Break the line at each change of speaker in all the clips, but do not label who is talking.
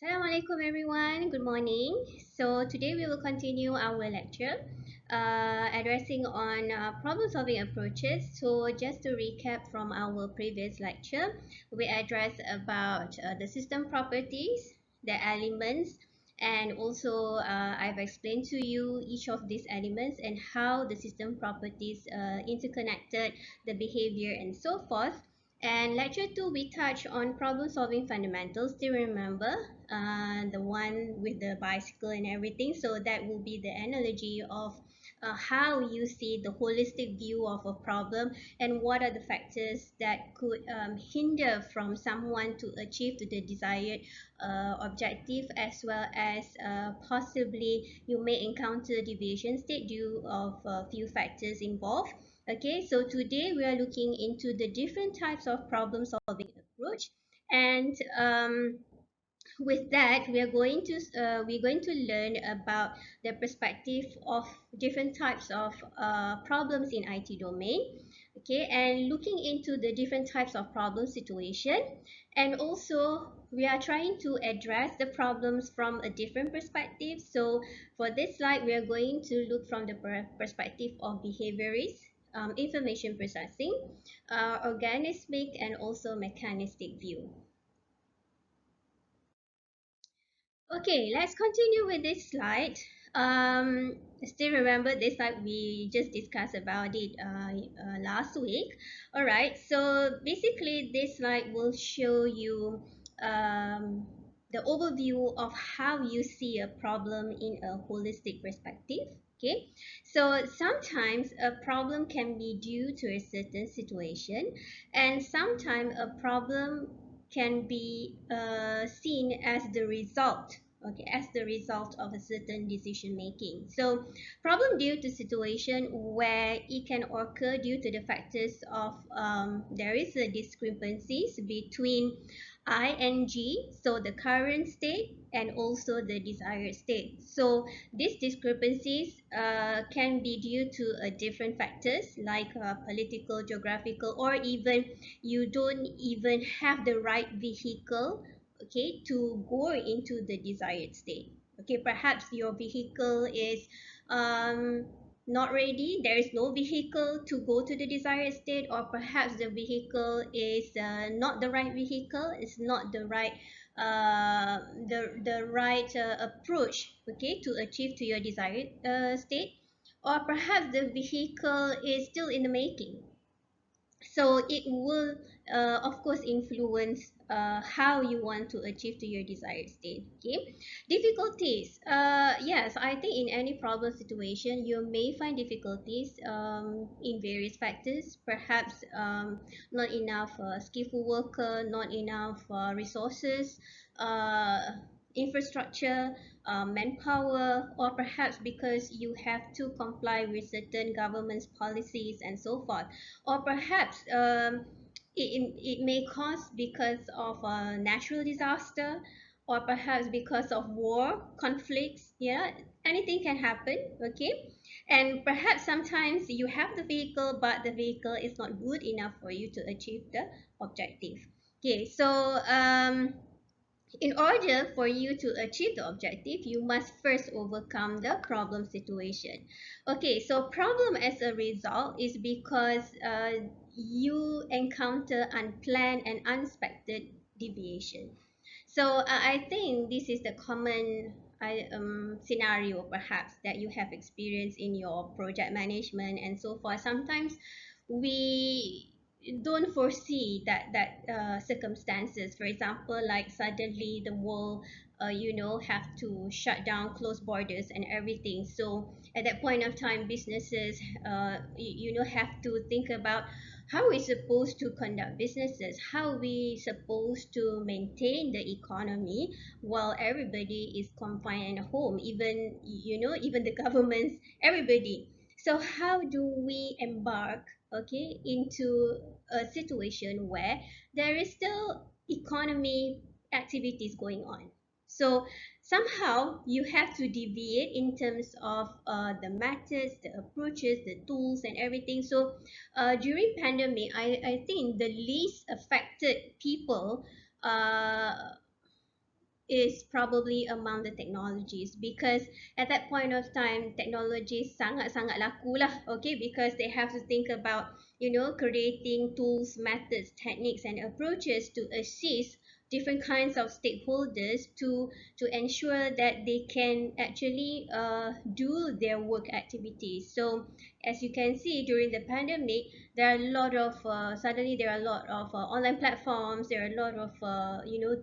Assalamualaikum everyone, good morning. So today we will continue our lecture addressing on problem solving approaches. So just to recap from our previous lecture, we addressed about the system properties, the elements, and also I've explained to you each of these elements and how the system properties interconnected, the behavior and so forth. And lecture 2, we touch on problem solving fundamentals. Still remember the one with the bicycle and everything? So that will be the analogy of how you see the holistic view of a problem and what are the factors that could hinder from someone to achieve the desired objective, as well as possibly you may encounter deviation state due of a few factors involved. Okay, so today we are looking into the different types of problem solving approach, and with that we're going to learn about the perspective of different types of problems in IT domain. Okay, and looking into the different types of problem situation, and also we are trying to address the problems from a different perspective. So for this slide we are going to look from the perspective of behaviorist, information processing, organismic, and also mechanistic view. Okay, let's continue with this slide. Still remember this slide, we just discussed about it last week. All right, so basically this slide will show you the overview of how you see a problem in a holistic perspective. Okay, so sometimes a problem can be due to a certain situation, and sometimes a problem can be seen as the result, okay, as the result of a certain decision making. So problem due to situation where it can occur due to the factors of there is a discrepancies between ing, so the current state, and also the desired state. So these discrepancies can be due to different factors like political, geographical, or even you don't even have the right vehicle, okay, to go into the desired state. Okay, perhaps your vehicle is um, not ready, there is no vehicle to go to the desired state, or perhaps the vehicle is not the right vehicle, it's not the right the right approach, okay, to achieve to your desired state, or perhaps the vehicle is still in the making. So it will of course influence how you want to achieve to your desired state. Okay, difficulties, yes, I think in any problem situation you may find difficulties in various factors. Perhaps not enough skillful worker, not enough resources, infrastructure, manpower, or perhaps because you have to comply with certain government's policies and so forth, or perhaps it may cause because of a natural disaster, or perhaps because of war, conflicts. Yeah, anything can happen. Okay, and perhaps sometimes you have the vehicle, but the vehicle is not good enough for you to achieve the objective. Okay, so in order for you to achieve the objective, you must first overcome the problem situation. Okay, so problem as a result is because you encounter unplanned and unexpected deviation. So I think this is the common scenario perhaps that you have experienced in your project management and so forth. Sometimes we don't foresee that circumstances. For example, like suddenly the world have to shut down, close borders and everything. So at that point of time, businesses have to think about how we supposed to conduct businesses, how we supposed to maintain the economy while everybody is confined at home, even even the governments, everybody. So how do we embark, okay, into a situation where there is still economy activities going on? So somehow you have to deviate in terms of the methods, the approaches, the tools and everything. So during pandemic, I think the least affected people uh, is probably among the technologies, because at that point of time technology sangat-sangat laku lah, okay, because they have to think about, creating tools, methods, techniques and approaches to assist different kinds of stakeholders to ensure that they can actually do their work activities. So as you can see, during the pandemic, there are a lot of suddenly there are a lot of online platforms, there are a lot of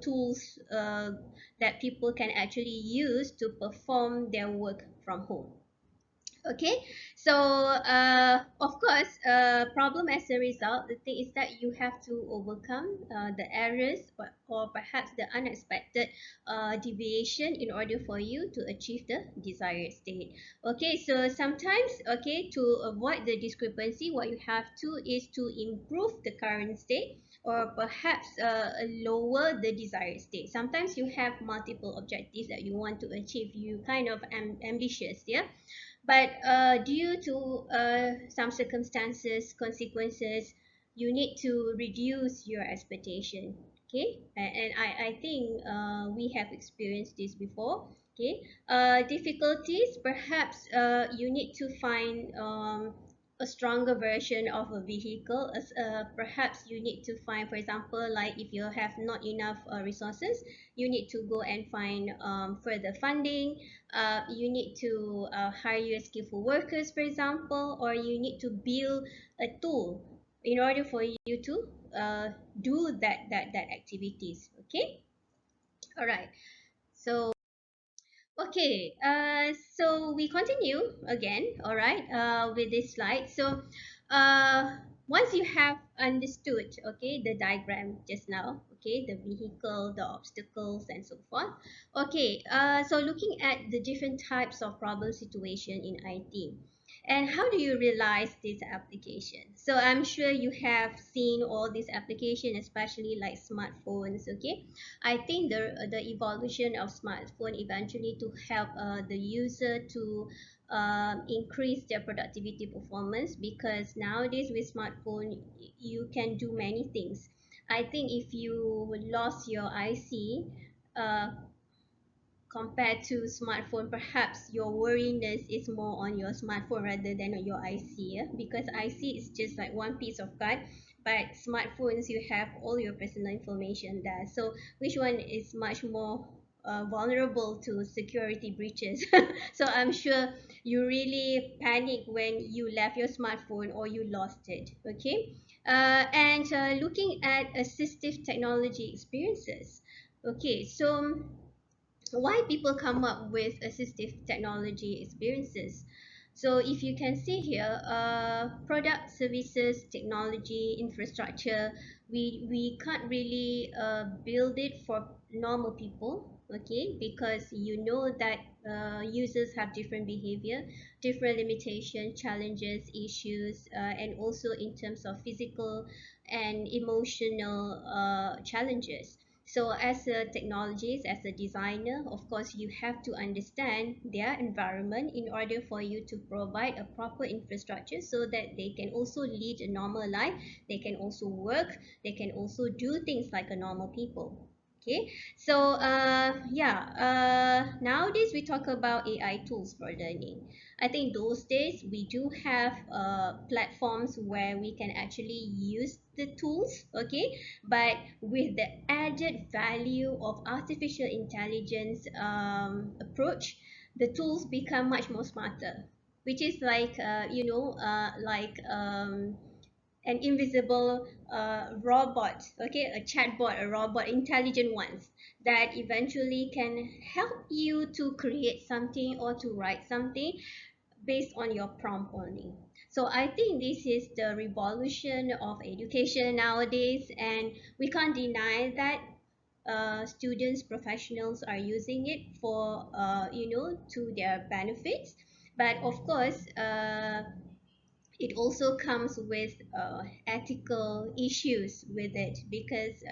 tools that people can actually use to perform their work from home. Okay, so of course, problem as a result, the thing is that you have to overcome the errors, or perhaps the unexpected deviation in order for you to achieve the desired state. Okay, so sometimes, okay, to avoid the discrepancy, what you have to is to improve the current state, or perhaps lower the desired state. Sometimes you have multiple objectives that you want to achieve, you kind of ambitious, yeah, but due to some circumstances, consequences, you need to reduce your expectation. Okay, and I think we have experienced this before. Okay, difficulties, perhaps you need to find a stronger version of a vehicle, as perhaps you need to find, for example, like if you have not enough resources, you need to go and find further funding. You need to hire skillful workers, for example, or you need to build a tool in order for you to do that activities. Okay, all right. So okay, so we continue again, all right, with this slide. So, once you have understood, okay, the diagram just now, okay, the vehicle, the obstacles, and so forth. Okay, so looking at the different types of problem situation in IT. And how do you realize this application? So I'm sure you have seen all these applications, especially like smartphones, okay? I think the evolution of smartphone eventually to help the user to increase their productivity performance, because nowadays with smartphone you can do many things. I think if you lost your IC, compared to smartphone, perhaps your worriness is more on your smartphone rather than on your IC, yeah? Because IC is just like one piece of card, but smartphones you have all your personal information there. So which one is much more vulnerable to security breaches? So I'm sure you really panic when you left your smartphone or you lost it. Okay, and looking at assistive technology experiences. Okay, so why people come up with assistive technology experiences. So if you can see here, product, services, technology, infrastructure, we can't really build it for normal people, okay, because you know that users have different behavior, different limitation, challenges, issues, and also in terms of physical and emotional challenges. So as a technologist, as a designer, of course, you have to understand their environment in order for you to provide a proper infrastructure so that they can also lead a normal life, they can also work, they can also do things like a normal people. Okay, so nowadays we talk about AI tools for learning. I think those days we do have platforms where we can actually use the tools, okay, but with the added value of artificial intelligence approach, the tools become much more smarter, which is like an invisible robot, okay, a chatbot, a robot, intelligent ones that eventually can help you to create something or to write something based on your prompt only. So I think this is the revolution of education nowadays, and we can't deny that students, professionals are using it for to their benefits. But of course, it also comes with ethical issues with it, because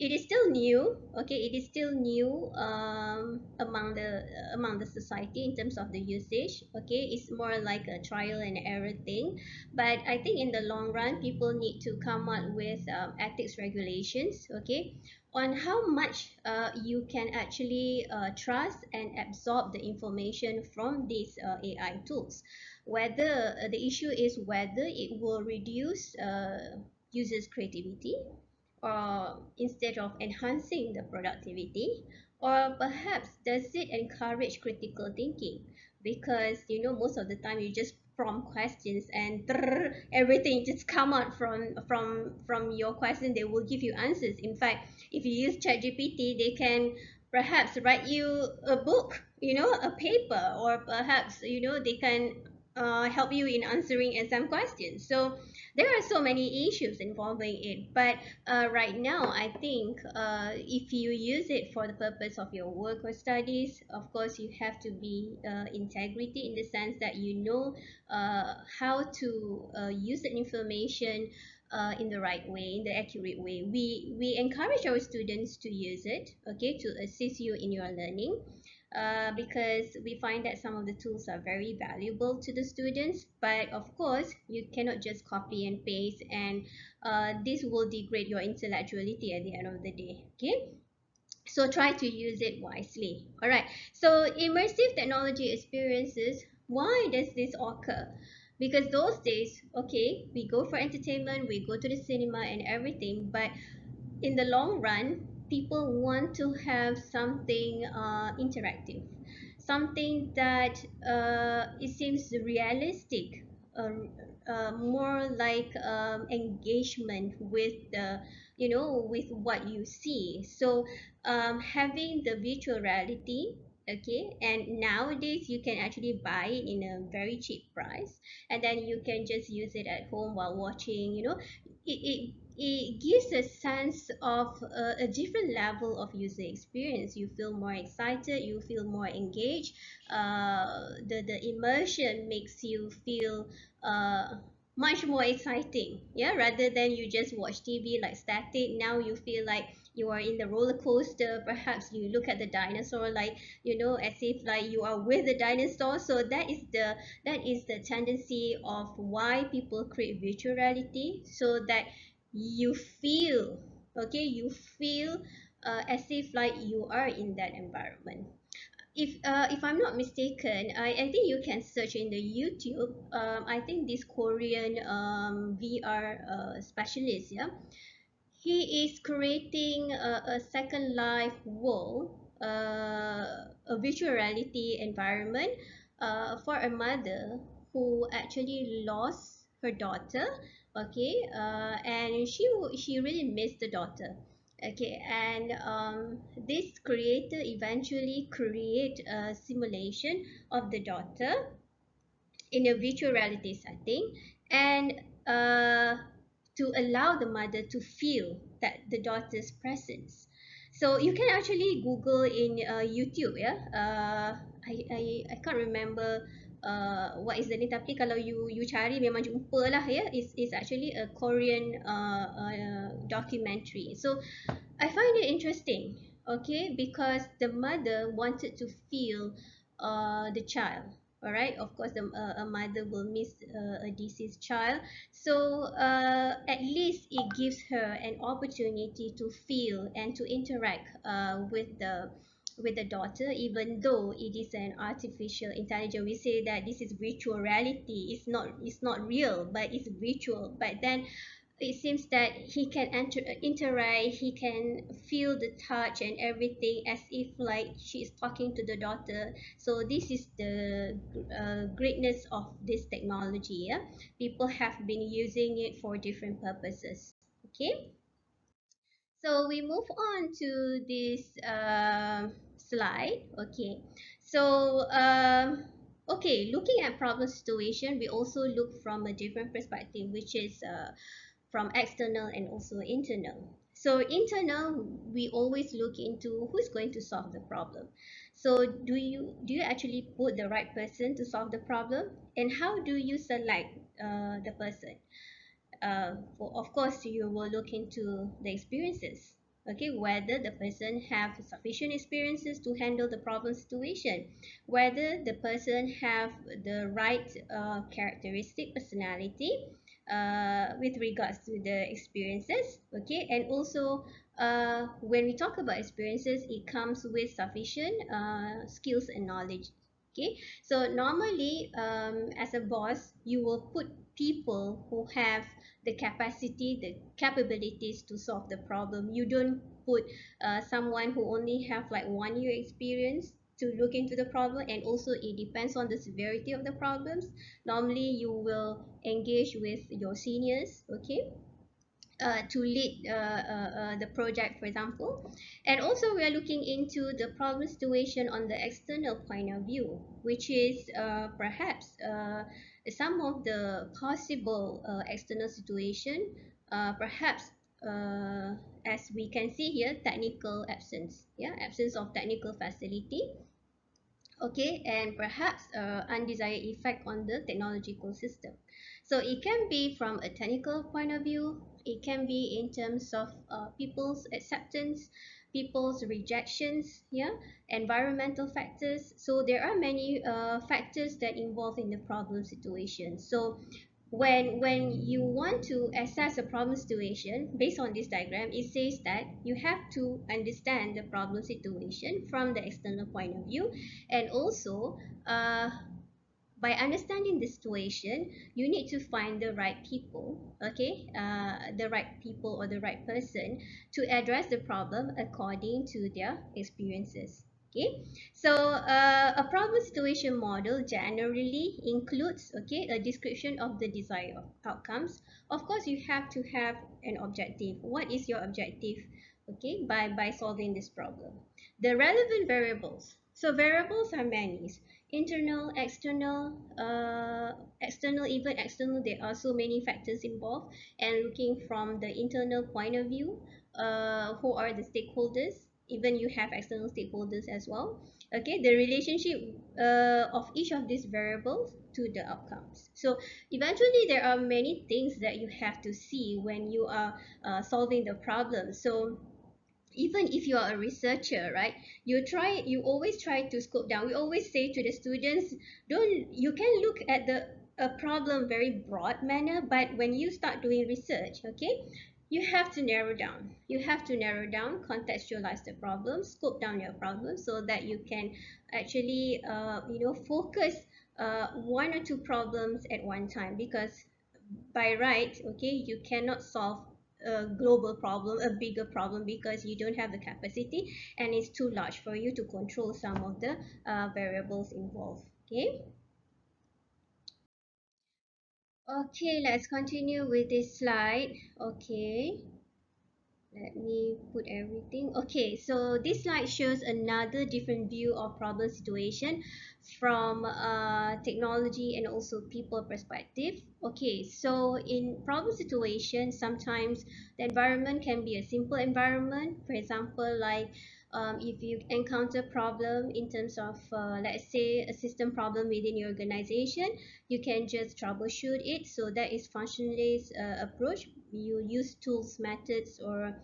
it is still new, okay, it is still new among the society in terms of the usage. Okay, it's more like a trial and error thing, but I think in the long run people need to come up with ethics regulations, okay, on how much you can actually trust and absorb the information from these AI tools. Whether the issue is whether it will reduce users' creativity, or instead of enhancing the productivity, or perhaps does it encourage critical thinking? Because most of the time you just prompt questions and everything just come out from your question. They will give you answers. In fact, if you use ChatGPT, they can perhaps write you a book, a paper, or perhaps they can help you in answering exam questions. So there are so many issues involving it, but right now I think if you use it for the purpose of your work or studies, of course you have to be integrity, in the sense that how to use the information in the right way, in the accurate way. We encourage our students to use it, okay, to assist you in your learning, because we find that some of the tools are very valuable to the students. But of course, you cannot just copy and paste, and this will degrade your intellectuality at the end of the day. Okay, so try to use it wisely. All right. So immersive technology experiences. Why does this occur? Because those days, okay, we go for entertainment, we go to the cinema and everything, but in the long run, people want to have something interactive, something that it seems realistic, more like engagement with with what you see. So having the virtual reality. Okay, and nowadays you can actually buy it in a very cheap price, and then you can just use it at home while watching. It gives a sense of a different level of user experience. You feel more excited, you feel more engaged. The immersion makes you feel uh, much more exciting, yeah, rather than you just watch TV like static. Now you feel like you are in the roller coaster. Perhaps you look at the dinosaur like, as if like you are with the dinosaur. So that is the tendency of why people create virtual reality, so that you feel, okay, you feel as if like you are in that environment. If I'm not mistaken, I think you can search in the YouTube. I think this Korean VR specialist, yeah, he is creating a second life world, a virtual reality environment for a mother who actually lost her daughter. Okay, and she really missed the daughter. Okay, and this creator eventually create a simulation of the daughter in a virtual reality setting, and uh, to allow the mother to feel that the daughter's presence. So you can actually Google in YouTube, yeah. I can't remember what is the name, tapi kalau you cari memang jumpa lah, ya. It's actually a Korean documentary. So I find it interesting, okay, because the mother wanted to feel the child. All right, of course, a mother will miss a deceased child. So at least it gives her an opportunity to feel and to interact with the daughter, even though it is an artificial intelligence. We say that this is virtual reality. It's not real, but it's virtual. But then it seems that he can interact, he can feel the touch and everything, as if like she is talking to the daughter. So this is the greatness of this technology, yeah. People have been using it for different purposes. Okay, so we move on to this slide. Okay, so okay, looking at problem situation, we also look from a different perspective, which is from external and also internal. So internal, we always look into who's going to solve the problem. So do you actually put the right person to solve the problem, and how do you select the person? Of course, you will look into the experiences. Okay, whether the person have sufficient experiences to handle the problem situation, whether the person have the right characteristic personality with regards to the experiences. Okay, and also when we talk about experiences, it comes with sufficient skills and knowledge. Okay, so normally, as a boss, you will put people who have the capacity, the capabilities to solve the problem. You don't put someone who only have like 1 year experience to look into the problem, and also it depends on the severity of the problems. Normally, you will engage with your seniors, okay, to lead the project, for example. And also, we are looking into the problem situation on the external point of view, which is perhaps some of the possible external situation, perhaps as we can see here, technical absence, yeah, absence of technical facility, okay, and perhaps undesired effect on the technological system. So it can be from a technical point of view, it can be in terms of people's acceptance, people's rejections, yeah, environmental factors. So there are many factors that involve in the problem situation. So when you want to assess a problem situation based on this diagram, it says that you have to understand the problem situation from the external point of view, and also uh, by understanding the situation, you need to find the right people, okay, the right people or the right person to address the problem according to their experiences. Okay, so a problem situation model generally includes, okay, a description of the desired outcomes. Of course, you have to have an objective. What is your objective, okay, by solving this problem? The relevant variables. So variables are many: internal, external, external, even external. There are so many factors involved. And looking from the internal point of view, who are the stakeholders? Even you have external stakeholders as well. Okay, the relationship of each of these variables to the outcomes. So eventually, there are many things that you have to see when you are solving the problem. So even if you are a researcher, right, you always try to scope down. We always say to the students, don't, you can look at the a problem very broad manner, but when you start doing research, okay, you have to narrow down. You have to narrow down, contextualize the problem, scope down your problem, so that you can actually focus one or two problems at one time. Because by right, okay, you cannot solve a global problem, a bigger problem, because you don't have the capacity, and it's too large for you to control some of the variables involved. Okay, okay, let's continue with this slide. Okay, let me put everything. Okay, so this slide shows another different view of problem situation from technology and also people perspective. Okay, so in problem situation, sometimes the environment can be a simple environment. For example, like if you encounter problem in terms of, let's say, a system problem within your organization, you can just troubleshoot it. So that is functionalist approach. You use tools, methods, or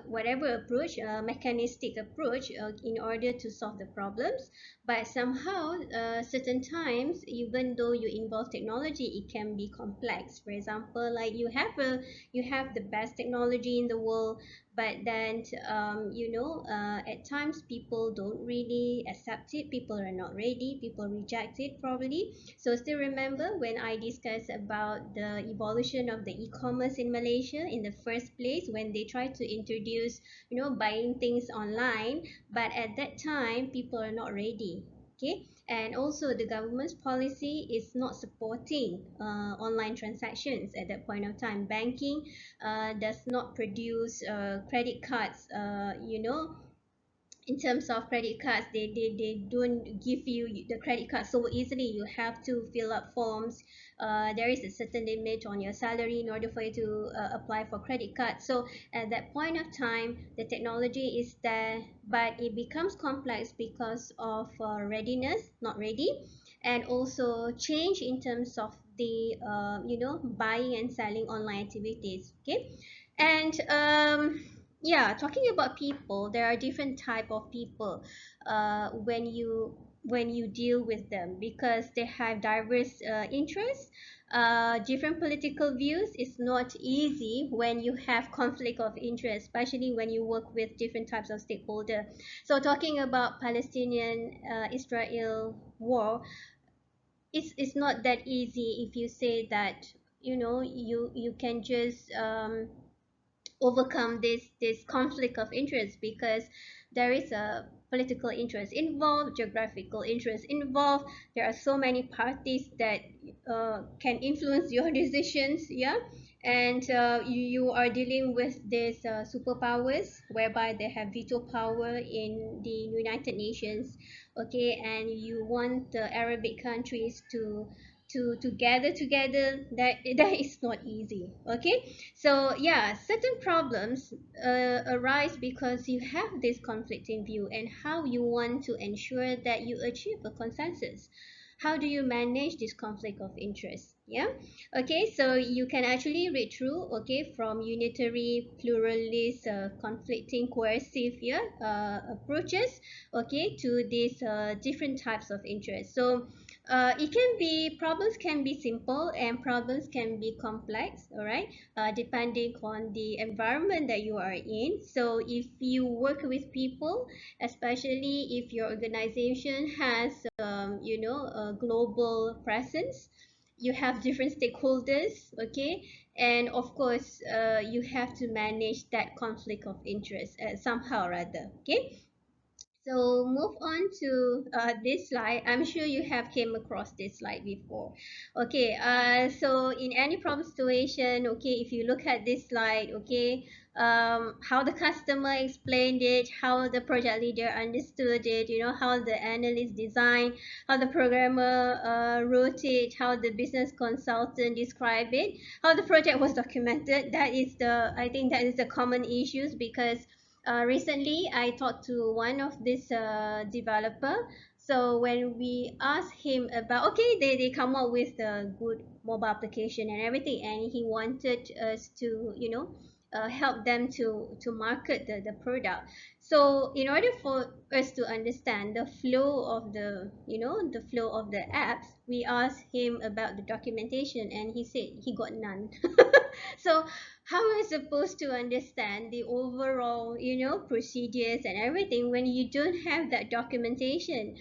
whatever approach, mechanistic approach, in order to solve the problems. But somehow, certain times, even though you involve technology, it can be complex. For example, like you have the best technology in the world, but then at times people don't really accept it. People are not ready. People reject it probably. So still remember when I discussed about the evolution of the e-commerce in Malaysia in the first place, when they tried to introduce, buying things online, but at that time people are not ready. Okay, and also the government's policy is not supporting online transactions at that point of time. Banking does not produce credit cards, in terms of credit cards, they don't give you the credit card so easily. You have to fill up forms. There is a certain limit on your salary in order for you to apply for credit card. So at that point of time, the technology is there, but it becomes complex because of readiness, not ready, and also change in terms of the buying and selling online activities. Okay, and yeah, talking about people, there are different type of people. When you when you deal with them, because they have diverse interests, different political views. It's not easy when you have conflict of interest, especially when you work with different types of stakeholder. So talking about Palestinian Israel war, it's not that easy. If you say that, you can just overcome this conflict of interest, because there is a political interest involved, geographical interest involved. There are so many parties that can influence your decisions, yeah. And you are dealing with these superpowers, whereby they have veto power in the United Nations, okay. And you want the Arabic countries to gather together. That is not easy, okay. So yeah, certain problems arise because you have this conflict in view, and how you want to ensure that you achieve a consensus. How do you manage this conflict of interest? Yeah. Okay, so you can actually read through, okay, from unitary, pluralist, conflicting, coercive, yeah, approaches, okay, to these different types of interest. So it can be, problems can be simple and problems can be complex, all right, depending on the environment that you are in. So if you work with people, especially if your organization has a global presence, you have different stakeholders, okay. And of course, you have to manage that conflict of interest somehow or other, okay. So move on to this slide. I'm sure you have came across this slide before. Okay, so in any problem situation, okay, if you look at this slide, okay, how the customer explained it, how the project leader understood it, how the analyst designed, how the programmer wrote it, how the business consultant described it, how the project was documented. I think that is the common issues, because recently, I talked to one of this developer. So when we asked him about, okay, they come up with a good mobile application and everything, and he wanted us to, help them to market the product. So in order for us to understand the flow of the flow of the apps, we asked him about the documentation, and he said he got none. So how am I supposed to understand the overall, procedures and everything when you don't have that documentation,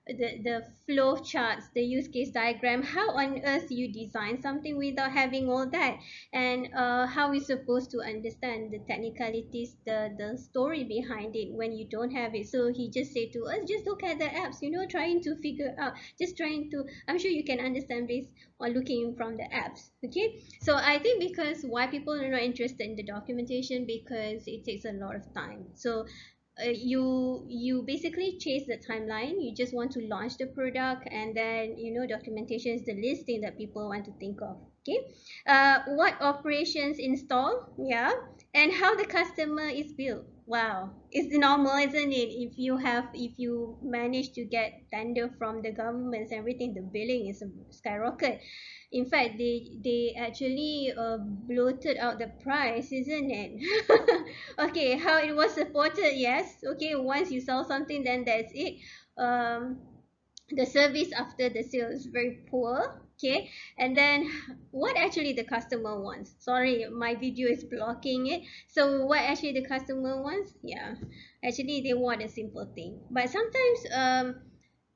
the flow charts, the use case diagram? How on earth you design something without having all that? And how we supposed to understand the technicalities, the story behind it when you don't have it? So he just said to us, just look at the apps, trying to figure out, just trying to, I'm sure you can understand based on looking from the apps, okay. So I think because why people are not interested in the documentation, because it takes a lot of time. So you basically chase the timeline. You just want to launch the product, and then documentation is the least thing that people want to think of, okay. What operations install, yeah, and how the customer is billed. Wow, it's normal, isn't it? If you manage to get tender from the governments, everything, the billing is a skyrocket. In fact, they actually bloated out the price, isn't it? Okay, how it was supported, yes. Okay, once you sell something, then that's it. Um, the service after the sale is very poor, okay. And then what actually the customer wants, sorry, my video is blocking it. So what actually the customer wants, yeah, actually they want a simple thing. But sometimes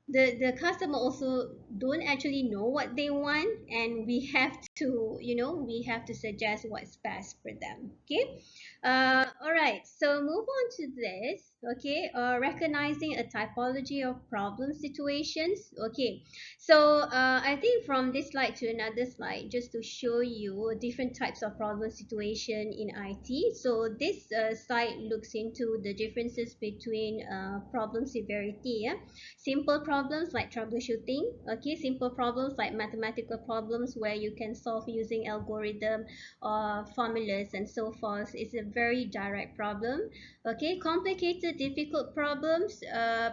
the customer also don't actually know what they want, and we have to suggest what's best for them, okay. All right, so move on to this, okay. Recognizing a typology of problem situations, okay. So I think from this slide to another slide, just to show you different types of problem situation in IT. So this slide looks into the differences between problem severity, yeah. Simple problems like troubleshooting, okay. Simple problems like mathematical problems where you can solve using algorithm or formulas and so forth. It's a very direct problem, okay. Complicated, difficult problems,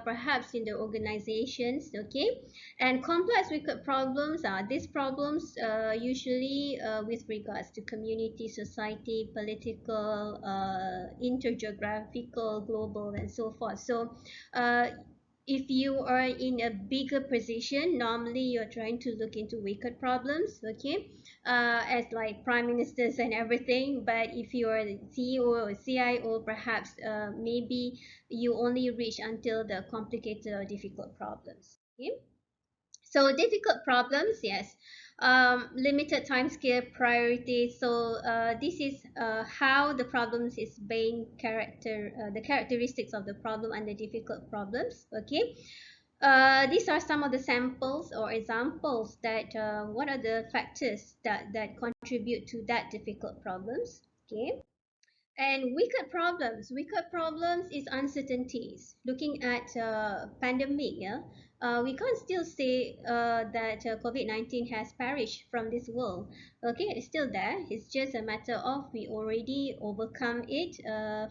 perhaps in the organizations, okay. And complex, wicked problems are these problems usually with regards to community, society, political, intergeographical, global, and so forth. So if you are in a bigger position, normally you're trying to look into wicked problems, okay, as like prime ministers and everything. But if you are the CEO or CIO, perhaps maybe you only reach until the complicated or difficult problems. Okay, so difficult problems, yes. Limited time scale priorities. So this is how the problems is being the characteristics of the problem and the difficult problems. Okay, these are some of the samples or examples that what are the factors that contribute to that difficult problems. Okay, and wicked problems is uncertainties. Looking at pandemic, yeah, we can't still say that COVID-19 has perished from this world. Okay, it's still there. It's just a matter of we already overcome it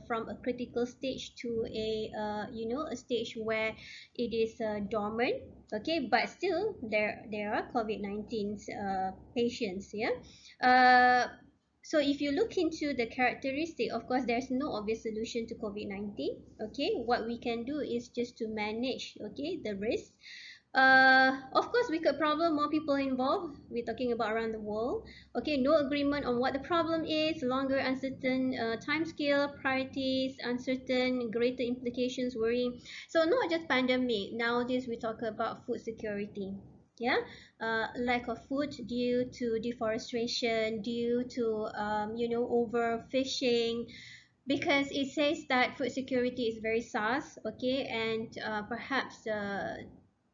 from a critical stage to a a stage where it is dormant. Okay, but still there are COVID-19 patients. Yeah. Uh, so if you look into the characteristic, of course, there's no obvious solution to COVID-19. Okay, what we can do is just to manage, okay, the risk. Of course, we could problem more people involved. We're talking about around the world. Okay, no agreement on what the problem is, longer uncertain time scale, priorities, uncertain, greater implications, worrying. So not just pandemic. Nowadays, we talk about food security. Yeah, lack of food due to deforestation, due to overfishing, because it says that food security is very scarce. Okay, and perhaps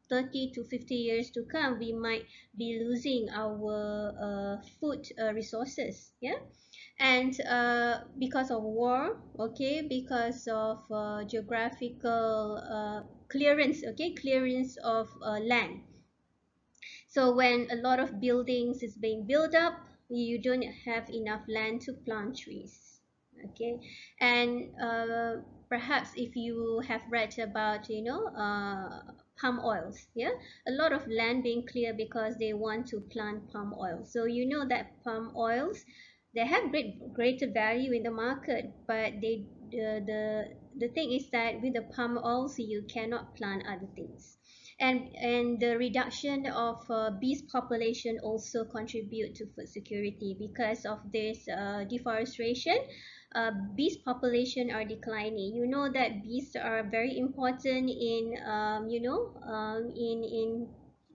30 to 50 years to come, we might be losing our food resources. Yeah, and because of war, okay, because of geographical clearance, okay, clearance of land. So when a lot of buildings is being built up, you don't have enough land to plant trees. Okay, and perhaps if you have read about, palm oils, yeah, a lot of land being cleared because they want to plant palm oil. So you know that palm oils, they have greater value in the market, but the thing is that with the palm oils you cannot plant other things, and the reduction of bees population also contribute to food security. Because of this deforestation, bees population are declining. You know that bees are very important in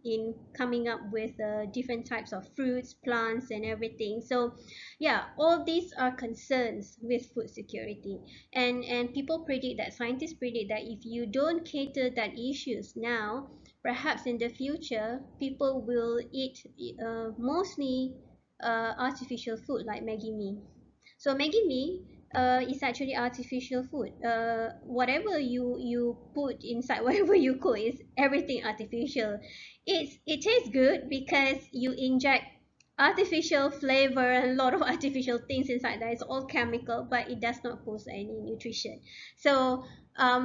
in coming up with different types of fruits, plants, and everything. So yeah, all these are concerns with food security, and people predict that, scientists predict that if you don't cater that issues now, perhaps in the future people will eat mostly artificial food like Maggie mee. So Maggie mee is actually artificial food. Whatever you put inside, whatever you cook, is everything artificial. It tastes good because you inject artificial flavor and a lot of artificial things inside there. It's all chemical, but it does not pose any nutrition. So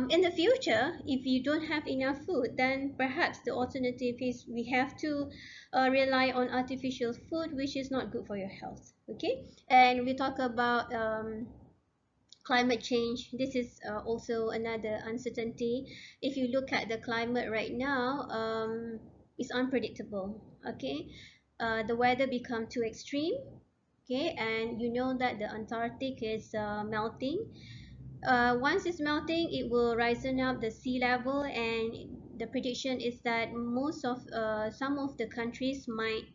in the future, if you don't have enough food, then perhaps the alternative is we have to rely on artificial food, which is not good for your health. Okay, and we talk about climate change. This is also another uncertainty. If you look at the climate right now, it's unpredictable. Okay, the weather become too extreme. Okay, and you know that the Antarctic is melting. Once it's melting, it will risen up the sea level, and the prediction is that most of some of the countries might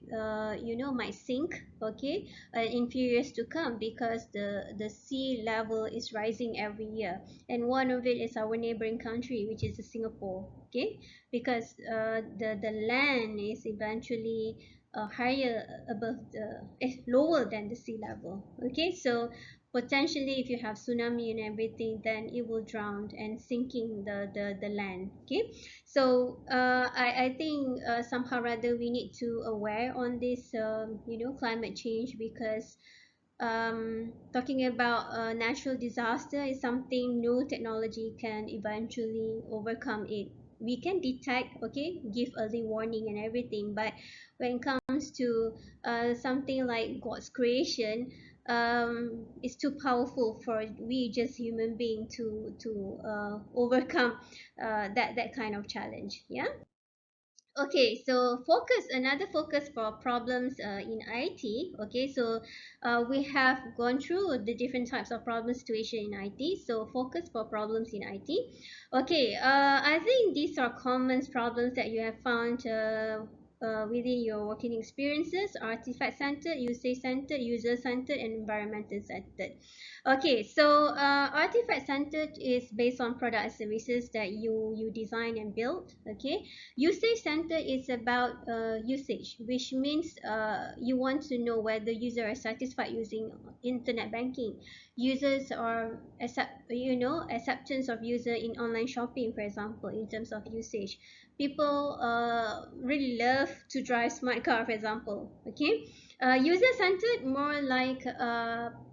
might sink. Okay, in few years to come, because the sea level is rising every year, and one of it is our neighboring country, which is Singapore. Okay, because the land is eventually higher above lower than the sea level. Okay, so potentially if you have tsunami and everything, then it will drown and sinking the land. Okay, so I think somehow rather we need to aware on this climate change, because talking about natural disaster is something no technology can eventually overcome it. We can detect, okay, give early warning and everything, but when it comes to something like God's creation, is too powerful for we just human being to overcome that kind of challenge. Yeah. Okay, so another focus for problems in IT. Okay, so we have gone through the different types of problem situation in IT. So focus for problems in IT. Okay, I think these are common problems that you have found within your working experiences: artifact centered, usage centered, user centered, and environmental centered. Okay, so artifact centered is based on product and services that you design and build. Okay, usage center is about usage, which means you want to know whether users are satisfied using internet banking. Users are acceptance of user in online shopping, for example, in terms of usage. People really love to drive smart car, for example. Okay, user centered more like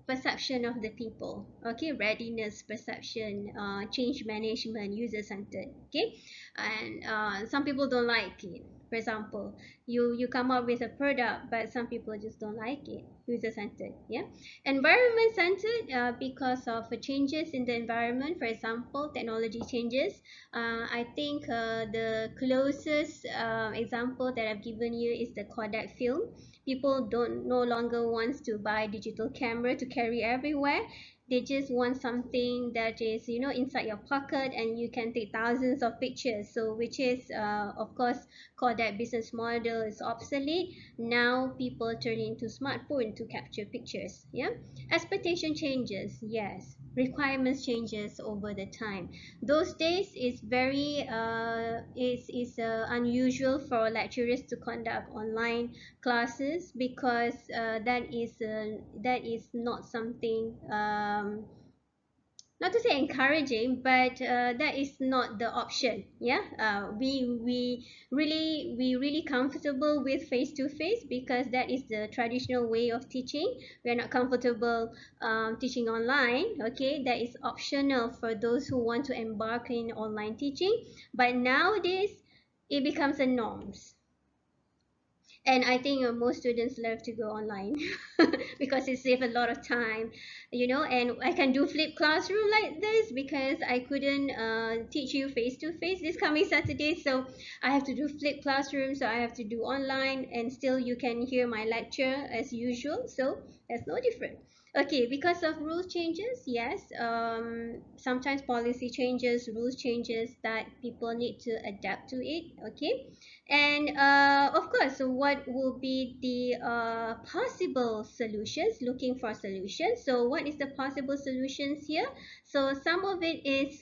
perception of the people. Okay, readiness, perception, change management, user centered. Okay, and some people don't like it. For example, you come up with a product, but some people just don't like it. User centered. Yeah. Environment centered because of changes in the environment. For example, technology changes. I think the closest example that I've given you is the Kodak film. People don't no longer wants to buy digital camera to carry everywhere. They just want something that is inside your pocket and you can take thousands of pictures. So which is of course Kodak business model is obsolete. Now people turn into smartphone to capture pictures. Yeah. Expectation changes, yes. Requirements changes over the time. Those days is very unusual for lecturers to conduct online classes because that is not something not to say encouraging, but that is not the option. Yeah, we really comfortable with face to face because that is the traditional way of teaching. We are not comfortable teaching online. Okay, that is optional for those who want to embark in online teaching. But nowadays, it becomes a norm, and I think most students love to go online because it saves a lot of time, and I can do flip classroom like this because I couldn't teach you face to face this coming Saturday, so I have to do flip classroom, so I have to do online, and still you can hear my lecture as usual, so that's no different. Okay, because of rules changes, yes, sometimes policy changes, rules changes, that people need to adapt to it. Okay, and of course, so what will be the possible solutions? Looking for solutions. So what is the possible solutions here? So some of it is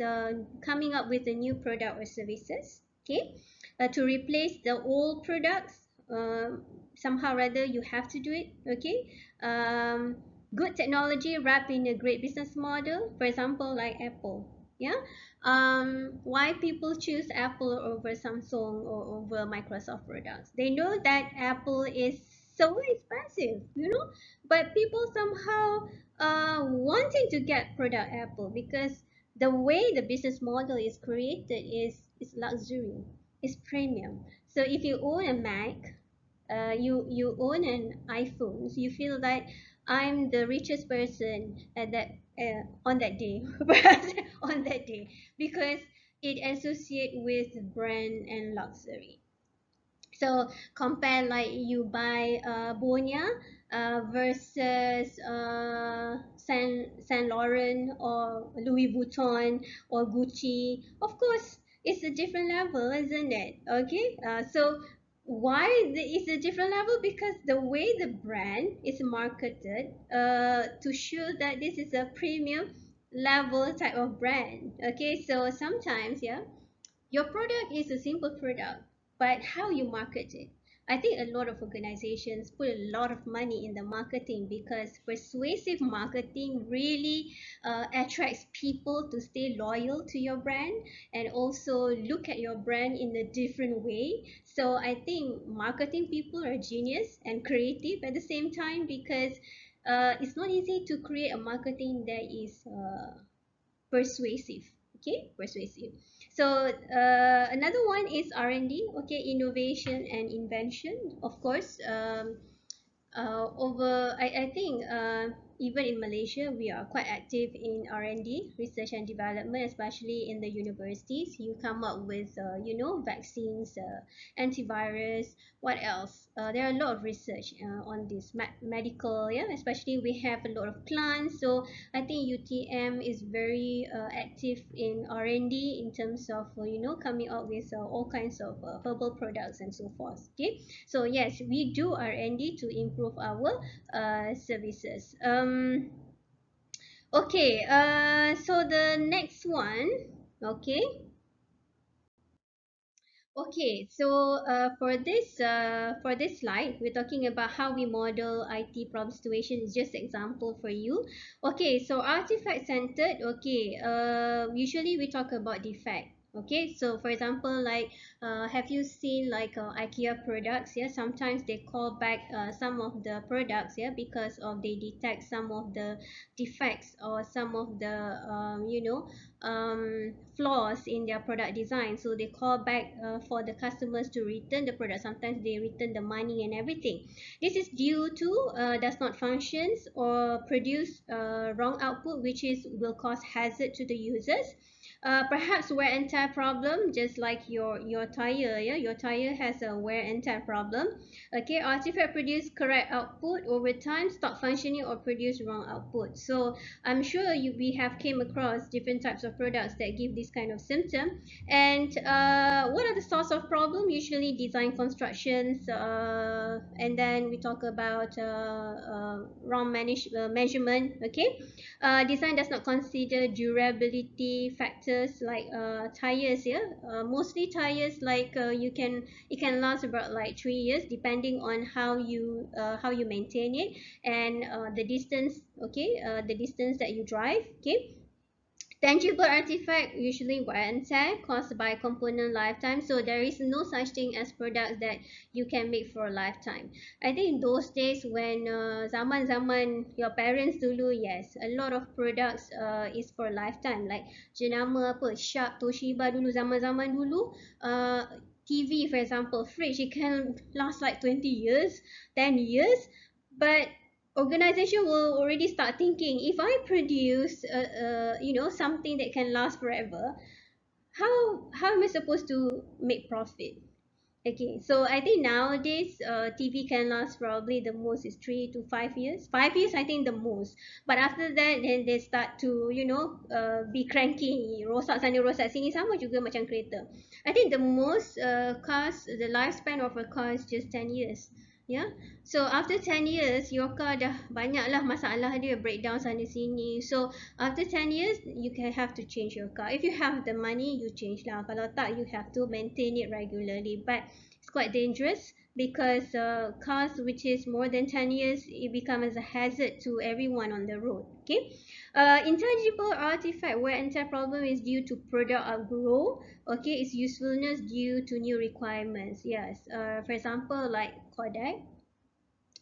coming up with a new product or services. Okay, to replace the old products. Somehow rather you have to do it. Okay. Good technology wrapped in a great business model. For example, like Apple. Yeah, why people choose Apple over Samsung or over Microsoft products. They know that Apple is so expensive, but people somehow wanting to get product Apple because the way the business model is created is luxury, is premium. So if you own a Mac, you own an iPhone, so you feel that I'm the richest person at that on that day, on that day, because it associate with brand and luxury. So compare like you buy Bonia versus Saint Laurent or Louis Vuitton or Gucci. Of course, it's a different level, isn't it? Okay, so it's a different level? Because the way the brand is marketed to show that this is a premium level type of brand. Okay, so sometimes, yeah, your product is a simple product, but how you market it. I think a lot of organizations put a lot of money in the marketing because persuasive marketing really attracts people to stay loyal to your brand and also look at your brand in a different way. So I think marketing people are genius and creative at the same time because it's not easy to create a marketing that is persuasive. Okay, persuasive. So another one is R&D. Okay, innovation and invention, of course. I think even in Malaysia, we are quite active in R&D, research and development, especially in the universities. You come up with, vaccines, antivirus. What else? There are a lot of research on this medical, yeah. Especially we have a lot of plants, so I think UTM is very active in R&D in terms of coming up with all kinds of herbal products and so forth. Okay, so yes, we do R&D to improve our services. Okay, so the next one, okay. Okay, so for this slide, we're talking about how we model IT problem situation. It's just example for you. Okay, so artifact centered. Okay, usually we talk about defect. Okay, so for example, like have you seen like IKEA products? Yeah, sometimes they call back some of the products. Yeah, because of they detect some of the defects or some of the flaws in their product design, so they call back for the customers to return the product. Sometimes they return the money and everything. This is due to does not functions or produce wrong output, which is will cause hazard to the users. Perhaps wear and tear problem, just like your tire. Yeah, your tire has a wear and tear problem. Okay, artifact produce correct output over time, stop functioning or produce wrong output. So I'm sure we have came across different types of products that give this kind of symptom. And what are the source of problem? Usually design constructions, and then we talk about wrong measurement. Okay, design does not consider durability factors like tires. Yeah, mostly tires like it can last about like 3 years depending on how you maintain it and the distance. Okay, the distance that you drive. Okay, tangible artifact usually wear and tear caused by component lifetime. So there is no such thing as products that you can make for a lifetime. I think in those days when zaman your parents dulu, yes, a lot of products is for lifetime, like jenama apa Sharp, Toshiba dulu, zaman dulu. TV, for example, fridge, it can last like 20 years, 10 years, but organization will already start thinking, if I produce something that can last forever, how am I supposed to make profit? Okay, so I think nowadays TV can last probably the most is 3 to 5 years. 5 years, I think the most. But after that, then they start to be cranky, rosak sana rosak sini, sama juga macam kereta. I think the most cars, the lifespan of a car is just 10 years. Yeah. So after 10 years, your car dah banyaklah masalah dia, breakdown sana sini. So after 10 years, you can have to change your car. If you have the money, you change lah. Kalau tak, you have to maintain it regularly. But it's quite dangerous because cars which is more than 10 years, it becomes a hazard to everyone on the road. Okay. Intangible artifact wear and tear problem is due to product outgrow. Okay, its usefulness due to new requirements. Yes. For example, like Kodak.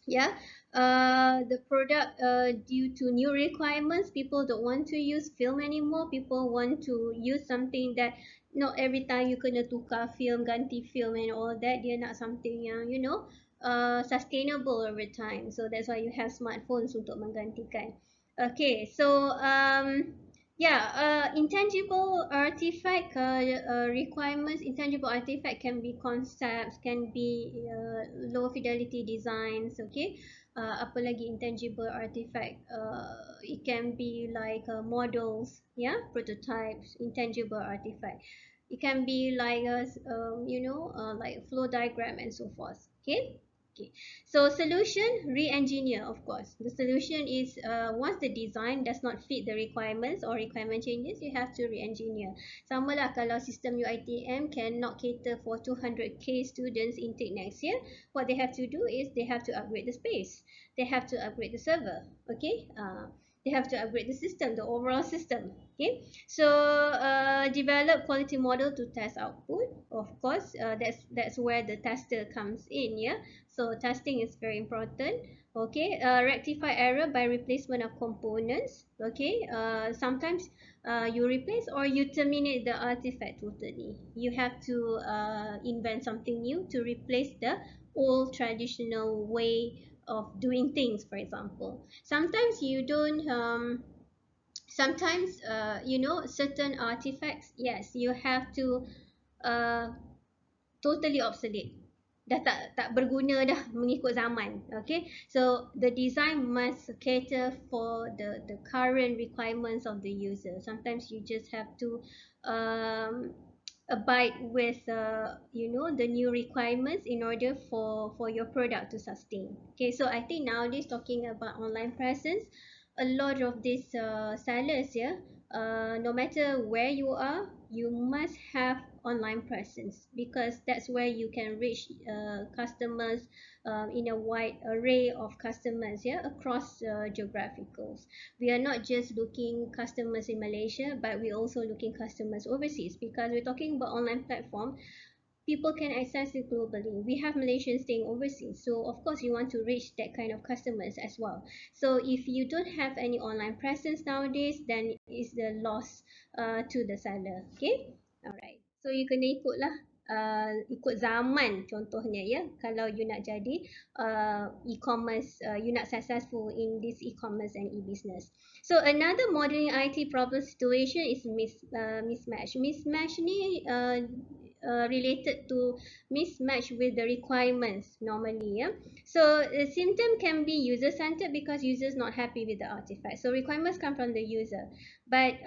Yeah, the product due to new requirements, people don't want to use film anymore. People want to use something that not every time you kena tukar film, ganti film and all that. Dia nak something yang sustainable over time. So that's why you have smartphones untuk menggantikan. Okay, so yeah, intangible artifact requirements. Intangible artifact can be concepts, can be low fidelity designs. Okay, apa lagi intangible artifact? It can be like models, yeah, prototypes. Intangible artifact. It can be like like flow diagram and so forth. Okay. Okay. So solution, re-engineer, of course. The solution is once the design does not fit the requirements or requirement changes, you have to re-engineer. Sama lah kalau sistem UiTM cannot cater for 200k students intake next year, what they have to do is they have to upgrade the space. They have to upgrade the server. Okay. They have to upgrade the system, the overall system. Okay, so develop quality model to test output. Of course, that's where the tester comes in. Yeah, so testing is very important. Okay, rectify error by replacement of components. Okay, sometimes you replace or you terminate the artifact totally. You have to invent something new to replace the old traditional way of doing things, for example. Sometimes you don't sometimes certain artifacts, yes, you have to uh, totally obsolete, dah tak berguna dah mengikut zaman. Okay, so the design must cater for the current requirements of the user. Sometimes you just have to um, abide with the new requirements in order for your product to sustain. Okay, so I think nowadays, talking about online presence, a lot of these sellers, yeah, no matter where you are, you must have online presence, because that's where you can reach customers in a wide array of customers, yeah, across geographicals. We are not just looking customers in Malaysia, but we're also looking customers overseas, because we're talking about online platform. People can access it globally. We have Malaysians staying overseas, so of course you want to reach that kind of customers as well. So if you don't have any online presence nowadays, then it's the loss to the seller. Okay, alright. So you kena ikutlah, ikut zaman contohnya, ya. Kalau you nak jadi e-commerce, you nak successful in this e-commerce and e-business. So another modern IT problem situation is mismatch. Mismatch ni related to mismatch with the requirements normally, yeah. So the symptom can be user centered because users not happy with the artifact, so requirements come from the user, but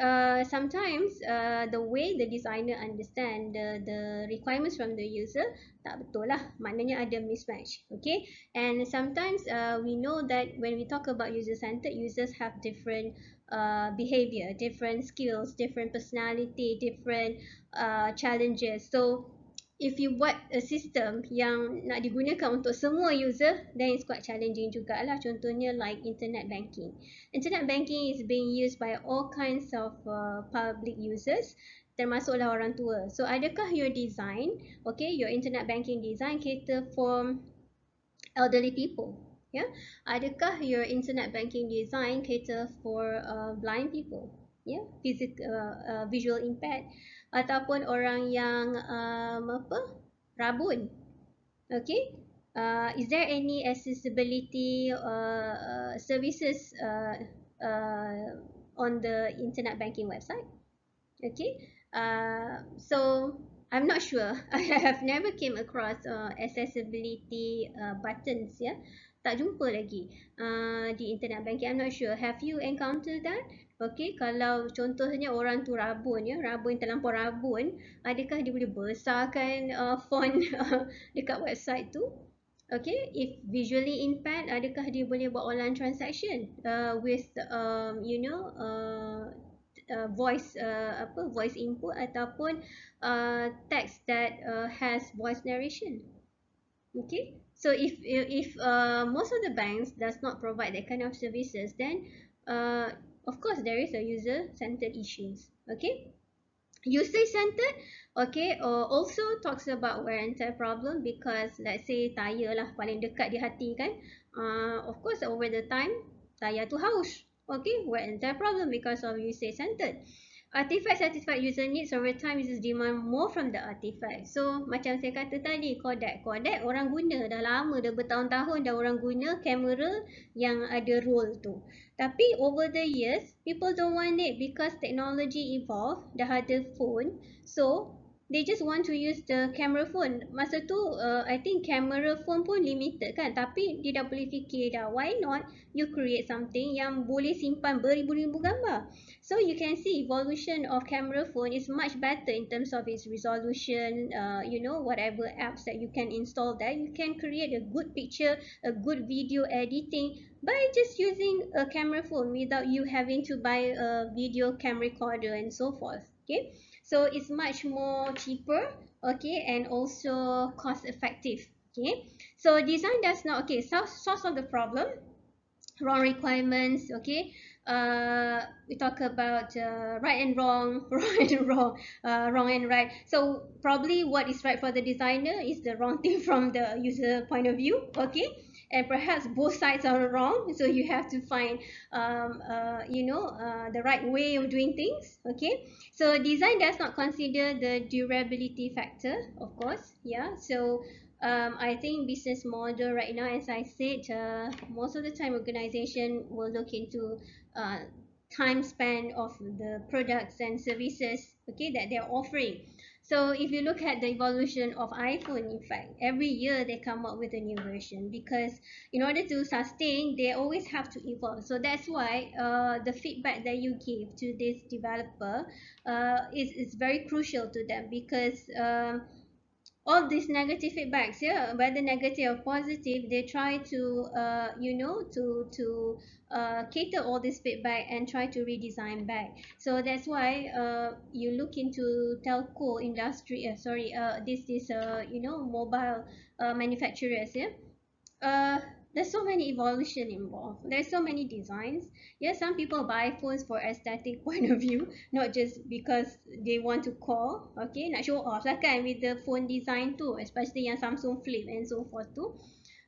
sometimes the way the designer understand the requirements from the user tak betul lah, maknanya ada mismatch. Okay, and sometimes we know that when we talk about user centered, users have different behavior, different skills, different personality, different challenges. So if you buat a system yang nak digunakan untuk semua user, then it's quite challenging jugalah. Contohnya like internet banking. Internet banking is being used by all kinds of public users, termasuklah orang tua. So adakah your design, okay, your internet banking design cater for elderly people? Yeah, adakah your internet banking design cater for blind people? Yeah, visual impaired, ataupun orang yang rabun. Okay, is there any accessibility services on the internet banking website? Okay, so I'm not sure. I have never came across accessibility buttons, ya. Tak jumpa lagi di internet banking. I'm not sure. Have you encountered that? Okay, kalau contohnya orang tu rabun, ya, rabun terlampau rabun, adakah dia boleh besarkan font dekat website tu? Okay, if visually impaired, adakah dia boleh buat online transaction with voice input ataupun text that has voice narration? Okay, so if most of the banks does not provide that kind of services, then of course there is a user centered issues. Okay, user centered, okay, also talks about wear and tear problem, because let's say tayar lah paling dekat di hati kan, of course over the time tayar tu haus. Okay, wear and tear problem because of user centered. Artifact satisfied user needs over time, users demand more from the artifact. So macam saya kata tadi, Kodak orang guna dah lama, dah bertahun-tahun dah orang guna kamera yang ada roll tu. Tapi over the years, people don't want it because technology evolve, dah ada phone. So they just want to use the camera phone. Masa tu I think camera phone pun limited kan, tapi dia dah boleh fikir dah, why not you create something yang boleh simpan beribu-ribu gambar. So you can see evolution of camera phone is much better in terms of its resolution, whatever apps that you can install there, you can create a good picture, a good video editing by just using a camera phone without you having to buy a video camera recorder and so forth. Okay, so it's much more cheaper, okay, and also cost effective. Okay, so design does not, okay, source of the problem, wrong requirements. Okay, we talk about right and wrong, wrong and right. So probably what is right for the designer is the wrong thing from the user point of view. Okay, and perhaps both sides are wrong, so you have to find the right way of doing things. Okay, so design does not consider the durability factor, of course. Yeah, so I think business model right now, as I said, most of the time organization will look into uh, time span of the products and services, okay, that they're offering. So if you look at the evolution of iPhone, in fact, every year they come up with a new version, because in order to sustain, they always have to evolve. So that's why the feedback that you give to this developer is very crucial to them, because all these negative feedbacks, yeah, whether negative or positive, they try to cater all this feedback and try to redesign back. So that's why you look into telco industry, this mobile manufacturers, yeah. uh, there's so many evolution involved. There's so many designs. Yes, some people buy phones for aesthetic point of view, not just because they want to call. Okay, nak show off lah kan with the phone design too, especially yang Samsung Flip and so forth too.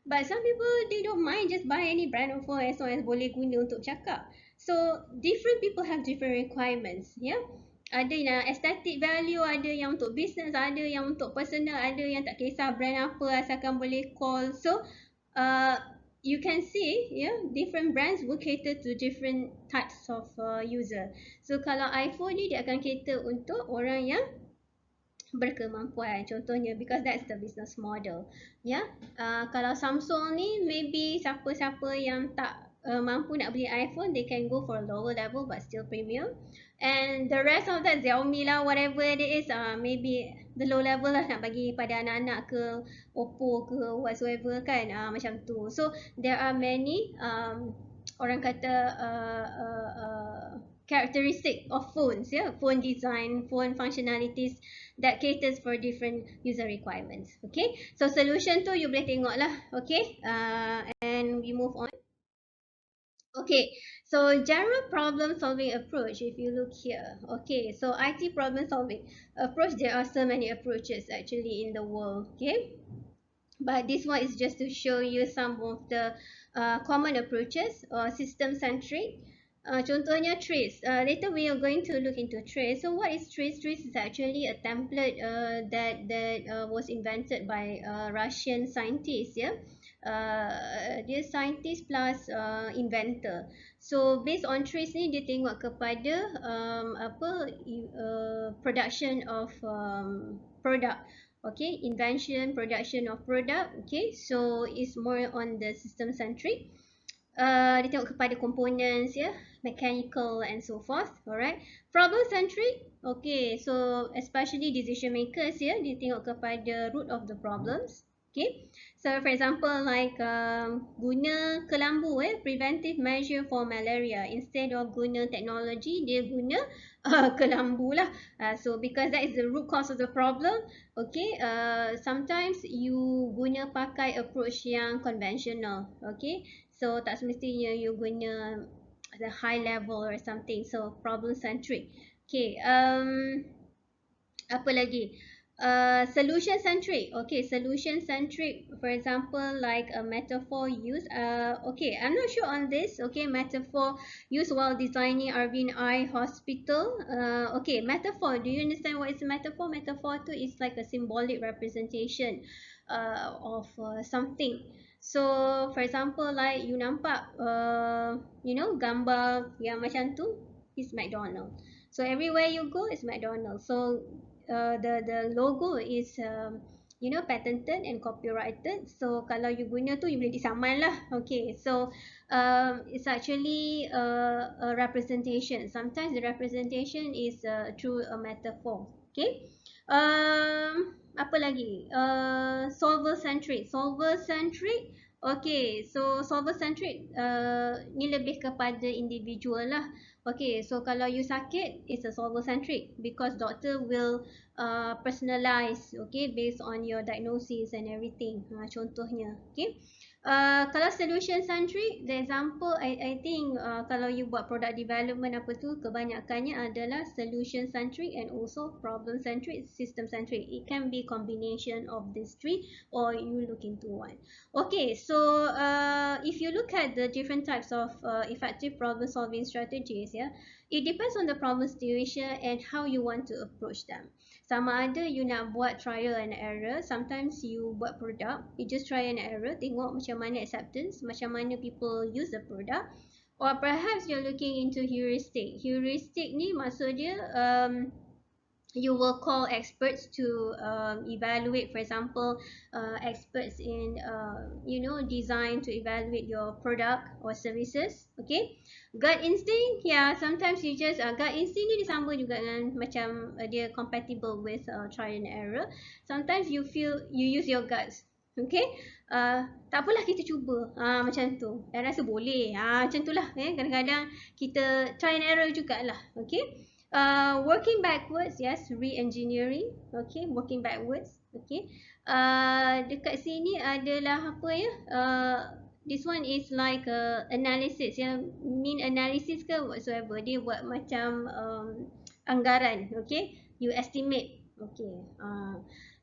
But some people, they don't mind, just buy any brand of phone as long as boleh guna untuk cakap. So different people have different requirements, yeah. Ada yang aesthetic value, ada yang untuk business, ada yang untuk personal, ada yang tak kisah brand apa asalkan boleh call. So uh, you can see, yeah, different brands will cater to different types of user. So kalau iPhone ni dia akan cater untuk orang yang berkemampuan, contohnya, because that's the business model, ya. Kalau Samsung ni, maybe siapa-siapa yang tak mampu nak beli iPhone, they can go for a lower level but still premium. And the rest of that, Xiaomi lah, whatever it is, maybe the low level lah, nak bagi pada anak-anak ke, Oppo ke, whatsoever kan, macam tu. So there are many orang kata characteristic of phones, yeah, phone design, phone functionalities that caters for different user requirements. Okay, so solution tu you boleh tengok lah. Okay, and we move on. Okay, so general problem solving approach, if you look here. Okay, so IT problem solving approach, there are so many approaches actually in the world. Okay, but this one is just to show you some of the common approaches, system centric. Contohnya trace. Later we are going to look into trace. So what is trace? Trace is actually a template that was invented by Russian scientists. Yeah, dia scientist plus inventor. So based on trace ni, dia tengok kepada production of product. Okay, invention, production of product. Okay, so it's more on the system centric. Dia tengok kepada components, ya, mechanical and so forth. Alright, problem centric. Okay, so especially decision makers, ya, dia tengok kepada root of the problems. Okay, so for example like guna kelambu, preventive measure for malaria, instead of guna teknologi, dia guna kelambu lah. So because that is the root cause of the problem, okay, sometimes you guna pakai approach yang conventional. Okay, so tak semestinya you guna the high level or something. So problem centric. Okay, apa lagi? Solution centric. Okay, solution centric, for example like a metaphor use. Okay, I'm not sure on this. Okay, metaphor used while designing Arvin Eye Hospital. Okay, metaphor, do you understand what is a metaphor? Metaphor tu is like a symbolic representation of something. So for example like you nampak gambar yang macam tu is McDonald. So everywhere you go is McDonald's. So the logo is patented and copyrighted. So kalau you guna tu, you boleh disaman lah. Okay, so it's actually a representation. Sometimes the representation is through a metaphor. Okay, apa lagi? Solver centric. Solver centric. Okay, so solver centric ni lebih kepada individual lah. Okay, so kalau you sakit, it's a solver centric because doctor will personalize, okay, based on your diagnosis and everything. Contohnya, okay. Kalau solution centric, the example, I think kalau you buat product development apa tu, kebanyakannya adalah solution centric and also problem centric, system centric. It can be combination of these three or you look into one. Okay, so if you look at the different types of effective problem solving strategies, yeah, it depends on the problem situation and how you want to approach them. Sama ada you nak buat trial and error, sometimes you buat product, you just try and error, tengok macam mana acceptance, macam mana people use the product, or perhaps you're looking into heuristic. Heuristic ni maksud dia you will call experts to evaluate, for example, experts in design to evaluate your product or services. Okay, gut instinct, yeah, sometimes you just gut instinct ni dia sama juga dengan macam dia compatible with trial and error. Sometimes you feel you use your guts. Okay, tak apalah kita cuba macam tu, dan rasa boleh macam tu lah. Kadang-kadang kita try and error jugalah. Okay, working backwards, yes, re-engineering. Okay, working backwards. Okay, dekat sini adalah apa ya, this one is like analysis, mean analysis ke whatsoever. Dia buat macam anggaran. Okay, you estimate. Okay,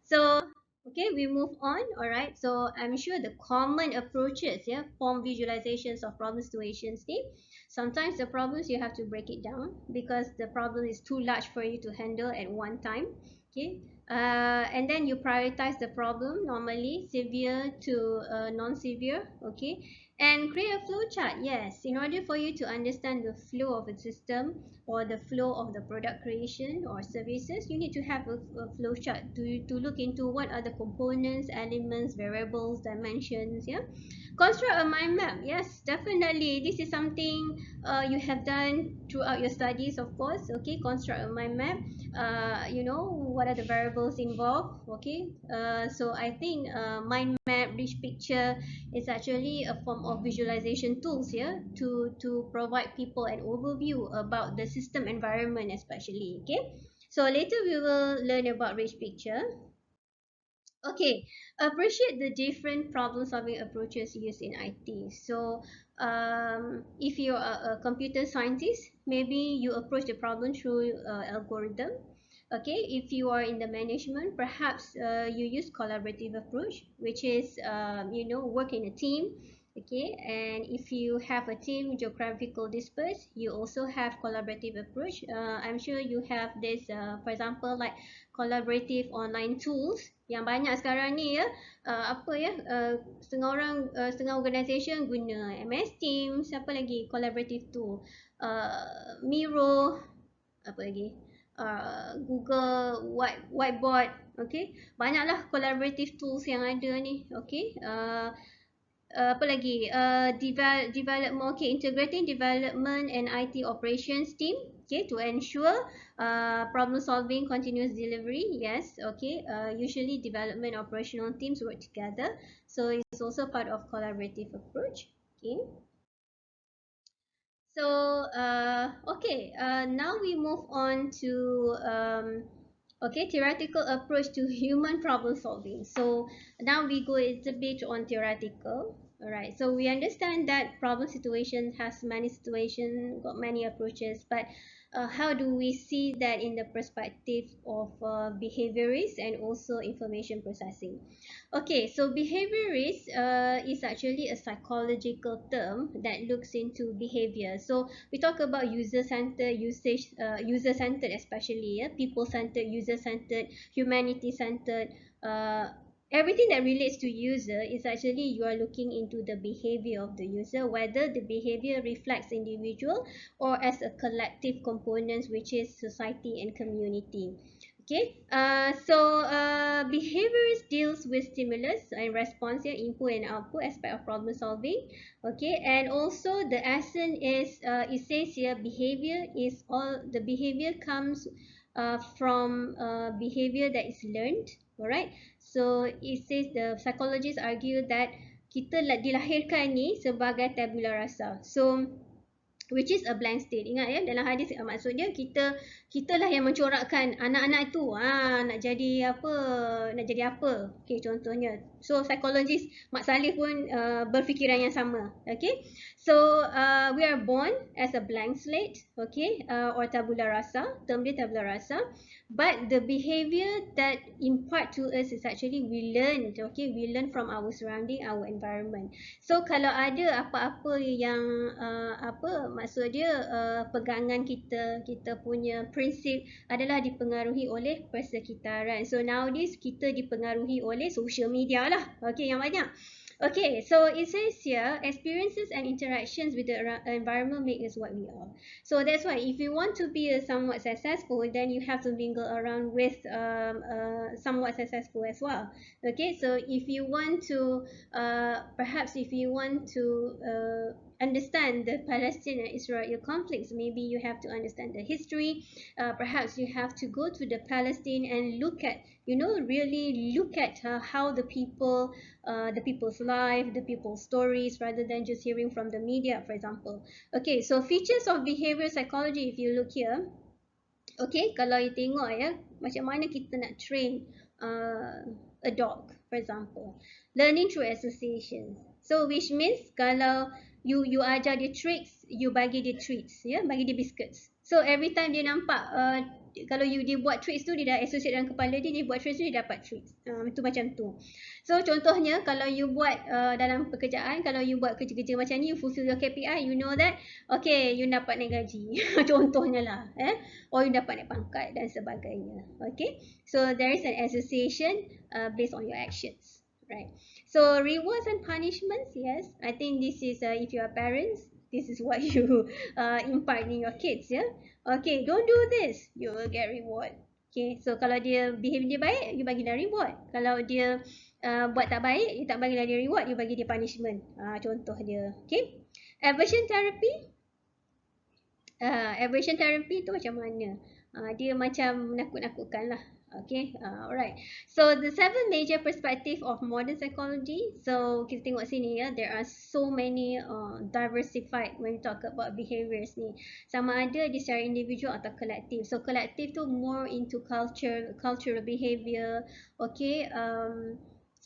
so okay, we move on. Alright, so I'm sure the common approaches, form visualizations of problem situations ni. Sometimes the problems you have to break it down because the problem is too large for you to handle at one time. Okay, and then you prioritize the problem, normally severe to non-severe. Okay, and create a flow chart. Yes, in order for you to understand the flow of a system or the flow of the product creation or services, you need to have a flow chart to look into what are the components, elements, variables, dimensions. Yeah, construct a mind map. Yes, definitely. This is something you have done throughout your studies, of course. Okay, construct a mind map. What are the variables involved. Okay, so I think mind map, rich picture is actually a form of visualization tools here to provide people an overview about the system environment especially. Okay, so later we will learn about rich picture. Okay, appreciate the different problem solving approaches used in IT. So, if you are a computer scientist, maybe you approach the problem through algorithm. Okay, if you are in the management, perhaps you use collaborative approach, which is work in a team. Okay, and if you have a team geographical dispersed, you also have collaborative approach. I'm sure you have this, for example, like collaborative online tools yang banyak sekarang ni, setengah orang, setengah organisation guna MS Teams, apa lagi collaborative tool, Miro, apa lagi, Google Whiteboard. Okay, banyaklah collaborative tools yang ada ni. Okay, apa lagi, development. Okay, integrating development and IT operations team, okay, to ensure problem solving, continuous delivery. Yes, okay, usually development operational teams work together, so it's also part of collaborative approach. Okay, so okay, now we move on to okay, theoretical approach to human problem solving. So now we go a little bit on theoretical. Alright, so we understand that problem situation has many situations, got many approaches, but how do we see that in the perspective of behaviorists and also information processing? Okay, so behaviorist is actually a psychological term that looks into behavior. So we talk about user-centered usage, user-centered especially, people-centered, user-centered, humanity-centered. Everything that relates to user is actually you are looking into the behavior of the user, whether the behavior reflects individual or as a collective components, which is society and community. Okay, so behaviorist deals with stimulus and response, input and output aspect of problem solving. Okay, and also the essence is it says here behavior is all the behavior comes from behavior that is learned. Alright, so it says the psychologists argue that kita dilahirkan ni sebagai tabula rasa. So which is a blank state. Ingat ya, dalam hadis maksud dia kita lah yang mencorakkan anak-anak itu nak jadi apa. Okey, contohnya. So psychologist Mak Saleh pun berfikiran yang sama. Okay, so we are born as a blank slate, okay, or tabula rasa. Term dia tabula rasa. But the behavior that impart to us is actually we learn, okay, we learn from our surrounding, our environment. So kalau ada apa-apa yang maksud dia pegangan kita, kita punya prinsip adalah dipengaruhi oleh persekitaran. So nowadays kita dipengaruhi oleh social media lah. Okay, yang banyak. Okay, so it says here, experiences and interactions with the environment make us what we are. So that's why if you want to be somewhat successful, then you have to mingle around with somewhat successful as well. Okay, so if you want to, perhaps if you want to understand the Palestine and Israel conflicts, maybe you have to understand the history. Perhaps you have to go to the Palestine and look at, really look at how the people's life, the people's stories, rather than just hearing from the media, for example. Okay, so features of behavior psychology, if you look here, okay, kalau you tengok ya, macam mana kita nak train a dog, for example. Learning through association. So which means kalau you ajar dia tricks, you bagi dia treats, ya, bagi dia biscuits. So every time dia nampak kalau dia buat tricks tu, dia dah associate dalam kepala dia, dia buat tricks tu, dia dapat treats. Itu macam tu. So contohnya kalau you buat dalam pekerjaan, kalau you buat kerja-kerja macam ni, you fulfill your KPI, you know that, okay, you dapat naik gaji. Contohnya lah, or you dapat naik pangkat dan sebagainya. Okay, so there is an association based on your actions, right? So rewards and punishments, yes, I think this is if you are parents, this is what you impart in your kids, yeah. Okay, don't do this, you will get reward. Okay, so kalau dia behave dia baik, you bagi dia reward. Kalau dia buat tak baik, you tak bagi dia reward, you bagi dia punishment. Contoh dia. Okay, aversion therapy. Aversion therapy tu macam mana? Dia macam menakut-nakutkan lah. Okay, alright. So the 7 major perspective of modern psychology. So kita tengok sini ya, there are so many diversified when we talk about behaviors ni. Sama ada dia secara individual atau kolektif. So kolektif tu more into cultural behavior. Okay,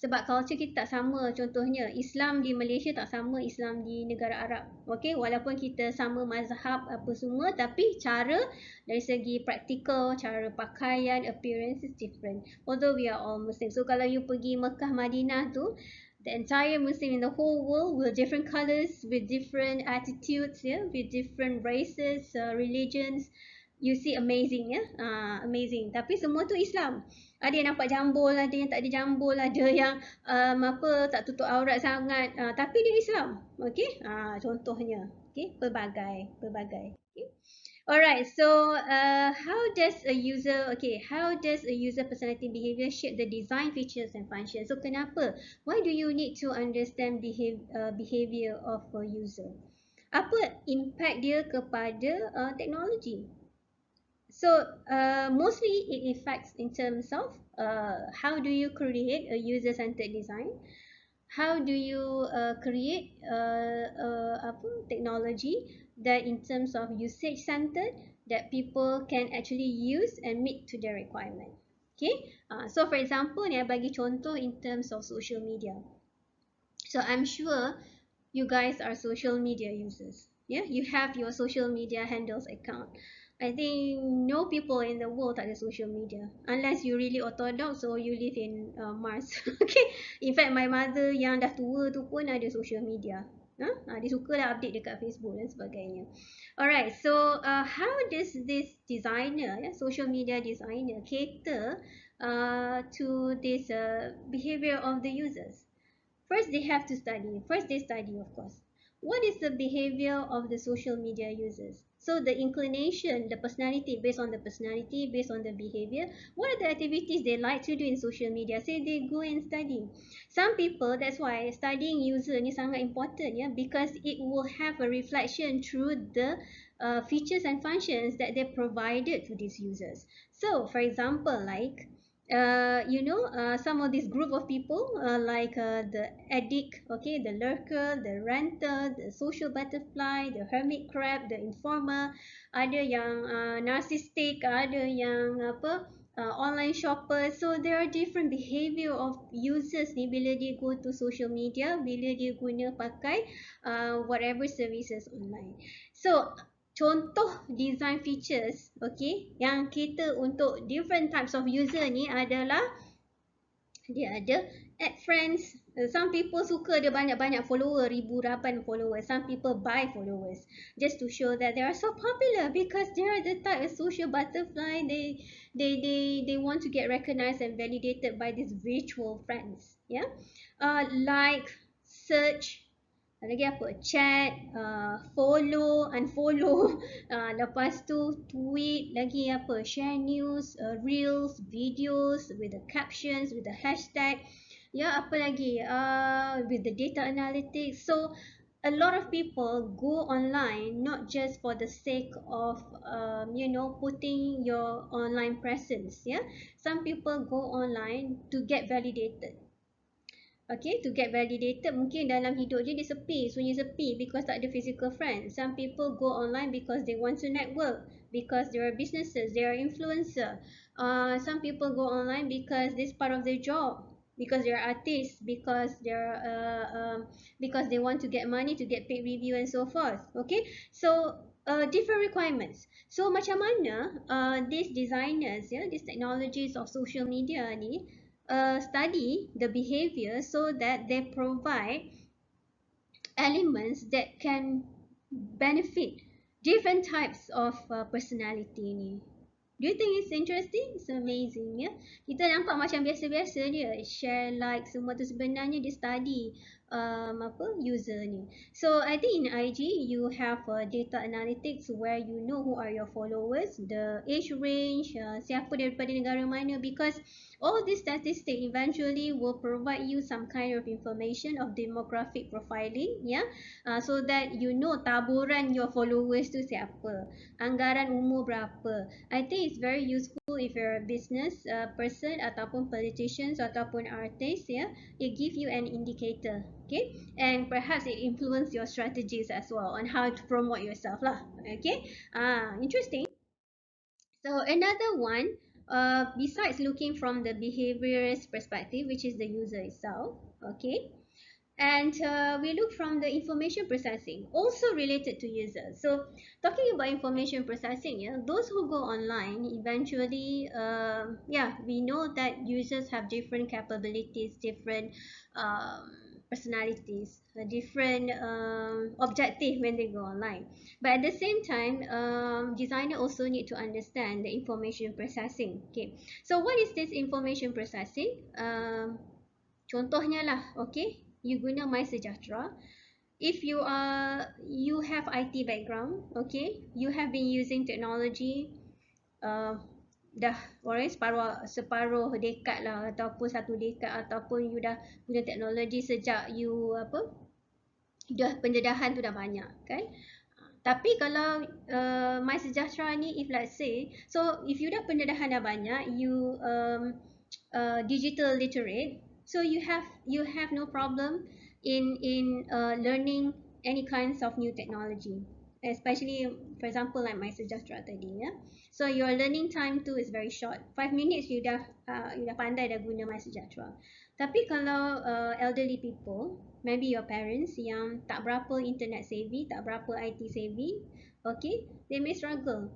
sebab culture kita tak sama. Contohnya Islam di Malaysia tak sama Islam di negara Arab. Okay, walaupun kita sama mazhab apa semua, tapi cara dari segi praktikal, cara pakaian, appearance is different. Although we are all Muslim. So kalau you pergi Mekah, Madinah tu, the entire Muslim in the whole world with different colors, with different attitudes, yeah, with different races, religions. You see amazing ya, amazing. Tapi semua tu Islam. Ada yang nampak jambul, ada yang tak ada jambul, ada yang tak tutup aurat sangat, tapi dia Islam. Okay, contohnya. Okay, pelbagai. Okay. Alright, so how does a user personality behavior shape the design features and functions? So kenapa? Why do you need to understand behavior of a user? Apa impact dia kepada teknologi? So mostly it affects in terms of how do you create a user-centered design? How do you create technology that in terms of usage-centered that people can actually use and meet to their requirement? Okay, so for example, ni bagi contoh in terms of social media. So I'm sure you guys are social media users. Yeah, you have your social media handles account. I think no people in the world tak ada social media unless you really orthodox or you live in Mars. Okay, in fact my mother yang dah tua tu pun ada social media. Dia sukalah update dekat Facebook dan sebagainya. Alright, so how does this designer, social media designer cater to this behavior of the users? First they study, of course. What is the behavior of the social media users? So the inclination, the personality, based on the personality, based on the behavior, what are the activities they like to do in social media? Say they go and study. Some people, that's why studying user ni sangat important, because it will have a reflection through the features and functions that they provided to these users. So for example, like some of this group of people like the addict, okay, the lurker, the ranter, the social butterfly, the hermit crab, the informer, ada yang narcissistic, ada yang online shoppers. So there are different behavior of users ni bila dia go to social media, bila dia guna pakai whatever services online. So contoh design features, okay, yang kita untuk different types of user ni adalah Dia ada add friends. Some people suka dia banyak-banyak follower, ribu rapan followers. Some people buy followers just to show that they are so popular because they are the type of social butterfly. They want to get recognized and validated by these virtual friends. Yeah, like, search, lagi apa, chat, follow, unfollow, lepas tu tweet, lagi apa, share news, reels, videos with the captions, with the hashtag, ya, apa lagi, with the data analytics. So a lot of people go online not just for the sake of putting your online presence. Yeah, some people go online to get validated. Okay, to get validated, mungkin dalam hidup dia sepi, sunyi sepi because tak ada physical friends. Some people go online because they want to network, because they are businesses, they are influencer. Some people go online because this part of their job, because they are artists, because they want to get money, to get paid review and so forth. Okay, so different requirements. So macam mana these designers, these technologies of social media ni study the behavior so that they provide elements that can benefit different types of personality ni. Do you think it's interesting? It's amazing, ya. Kita nampak macam biasa-biasa dia, share, like, semua tu sebenarnya dia study user ni. So I think in IG you have data analytics where you know who are your followers, the age range, siapa daripada negara mana, because all these statistics eventually will provide you some kind of information of demographic profiling, ya. So that you know taburan your followers tu siapa, anggaran umur berapa. I think it's very useful if you're a business person ataupun politicians ataupun artist, ya. It gives you an indicator, okay, and perhaps it influence your strategies as well on how to promote yourself lah. Okay, interesting. So another one, besides looking from the behaviorist perspective, which is the user itself, okay, and we look from the information processing, also related to users. So talking about information processing, yeah, those who go online eventually, we know that users have different capabilities, different personalities, different objective when they go online. But at the same time, designer also need to understand the information processing. Okay, so what is this information processing? Contohnya lah, okay, you guna MySejahtera. If you have IT background, okay, you have been using technology, uh, dah orang separuh dekad lah, ataupun satu dekad, ataupun you dah guna teknologi sejak you dah pendedahan tu dah banyak, kan. Tapi kalau MySejahtera ni, if let's say, so if you dah pendedahan dah banyak, you digital literate, so you have no problem in learning any kinds of new technology, especially for example like MySejahtera tadi, ya. So your learning time too is very short. 5 minutes you dah pandai dah guna MySejahtera. Tapi kalau elderly people, maybe your parents yang tak berapa internet savvy, tak berapa IT savvy, okay, they may struggle.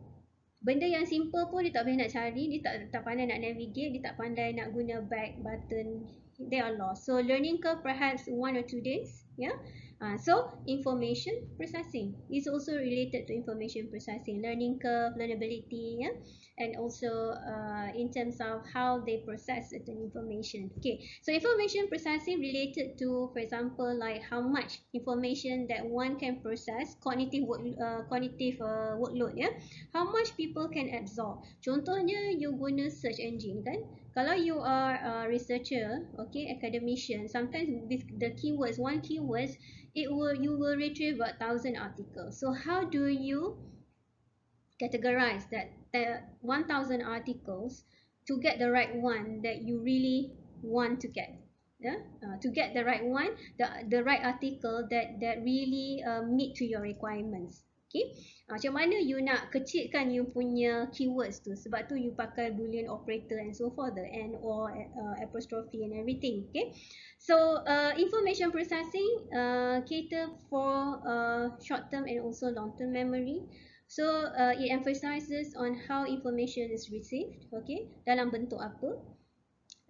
Benda yang simple pun dia tak boleh nak cari, dia tak pandai nak navigate, dia tak pandai nak guna back button, they are lost. So learning curve perhaps 1 or 2 days, yeah. So information processing is also related to information processing, learning curve, learnability, yeah, and also in terms of how they process certain information. Okay, so information processing related to, for example, like how much information that one can process, cognitive workload, yeah, how much people can absorb. Contohnya you guna search engine, kan. Kalau you are a researcher, okay, academician, sometimes with the keywords, one keywords, you will retrieve about 1,000 articles. So how do you categorize that 1,000 articles to get the right one that you really want to get? Yeah, to get the right one, the right article that really meet to your requirements. Okay, macam mana you nak kecilkan you punya keywords tu, sebab tu you pakai boolean operator and so forth, the and or apostrophe and everything. Okay, so information processing cater for short term and also long term memory. So it emphasizes on how information is received, okay, dalam bentuk apa,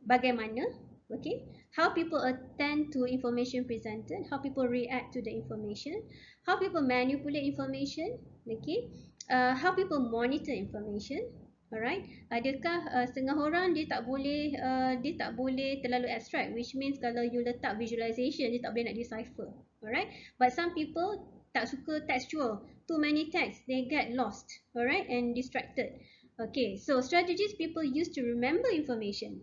bagaimana, Okay, how people attend to information presented, how people react to the information, how people manipulate information, okay, how people monitor information. Alright, adakah setengah orang dia tak boleh terlalu abstract, which means kalau you letak visualization dia tak boleh nak decipher. Alright, but some people tak suka textual, too many text, they get lost, alright, and distracted. Okay, so strategies people use to remember information.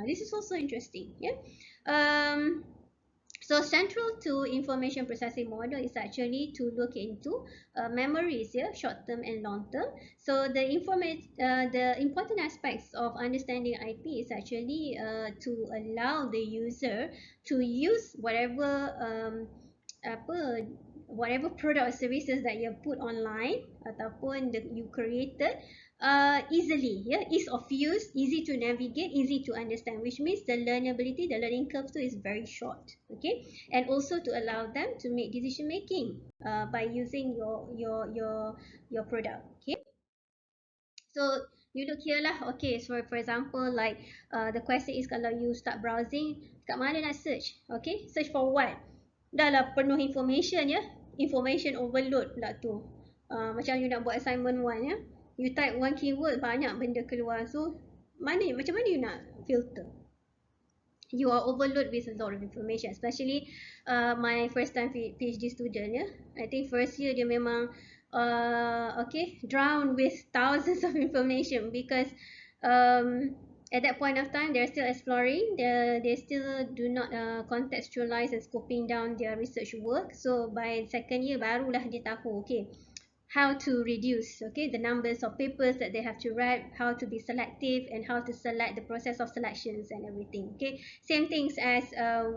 This is also interesting. Yeah. Um, so central to information processing model is actually to look into memories, yeah, short term and long term. So the important aspects of understanding IP is actually to allow the user to use apa whatever product or services that you put online ataupun you created easily, yeah, ease of use, easy to navigate, easy to understand, which means the learnability, the learning curve too is very short. Okay, and also to allow them to make decision making by using your product. Okay, so you look here lah. Okay, so for example, like the question is kalau you start browsing, kat mana nak search? Okay, search for what? Dah lah penuh information ya. Information overload pula tu. Macam you nak buat assignment one ya. You type one keyword, banyak benda keluar. So, macam mana you nak filter? You are overloaded with a lot of information, especially my first time PhD student ya. I think first year dia memang okay, drowned with thousands of information because at that point of time they're still exploring, they still do not contextualize and scoping down their research work. So by second year barulah dia tahu okay, how to reduce okay the numbers of papers that they have to write, how to be selective, and how to select the process of selections and everything. Okay, same things as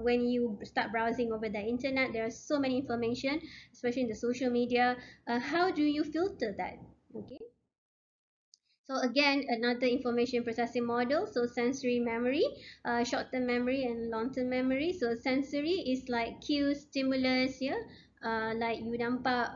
when you start browsing over the internet, there are so many information, especially in the social media. How do you filter that? Okay, so again, another information processing model. So sensory memory, short-term memory and long-term memory. So sensory is like cues, stimulus, yeah. Like you nampak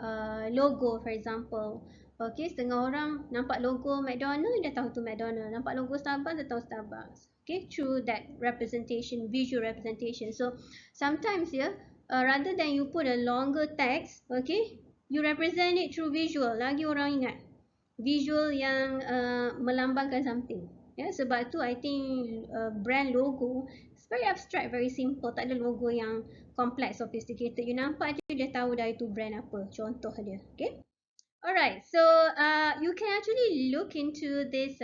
logo for example. Okay, setengah orang nampak logo McDonald, dia tahu tu McDonald. Nampak logo Starbucks, dia tahu Starbucks. Okay, through that representation, visual representation. So sometimes yeah, rather than you put a longer text, okay, you represent it through visual. Lagi orang ingat visual yang melambangkan something. Ya, sebab tu I think brand logo is very abstract, very simple. Tak ada logo yang complex, sophisticated. You nampak je dia tahu dah itu brand apa. Contoh dia. Okay. Alright, so you can actually look into this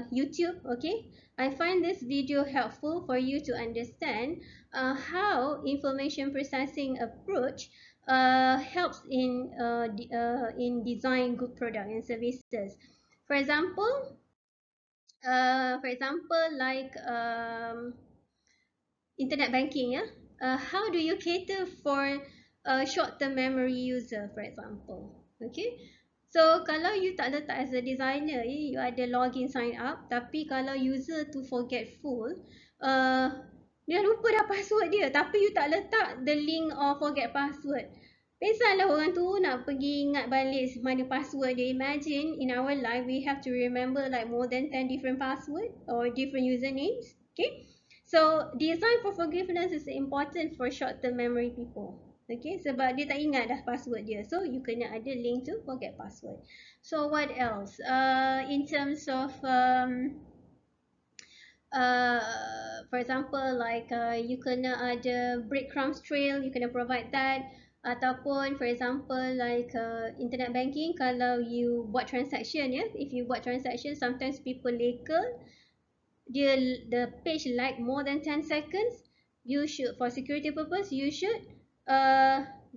YouTube, okay? I find this video helpful for you to understand how information processing approach helps in design good product and services. For example, like internet banking, yeah. How do you cater for a short-term memory user, for example? Okay, so kalau you tak letak as a designer, you ada login sign up, tapi kalau user tu forgetful, dia lupa dah password dia, tapi you tak letak the link or forget password. Pesanlah orang tu nak pergi ingat balik mana password dia. Imagine in our life we have to remember like more than 10 different password or different usernames. Okay, so design for forgiveness is important for short-term memory people. Okay, sebab dia tak ingat dah password dia. So you kena ada link to forget password. So what else? In terms of for example like you kena ada breadcrumbs trail, you kena provide that. Ataupun for example like internet banking, kalau you buat transaction ya, if you buat transaction sometimes people leka dia, the page like more than 10 seconds, you should, for security purpose, you should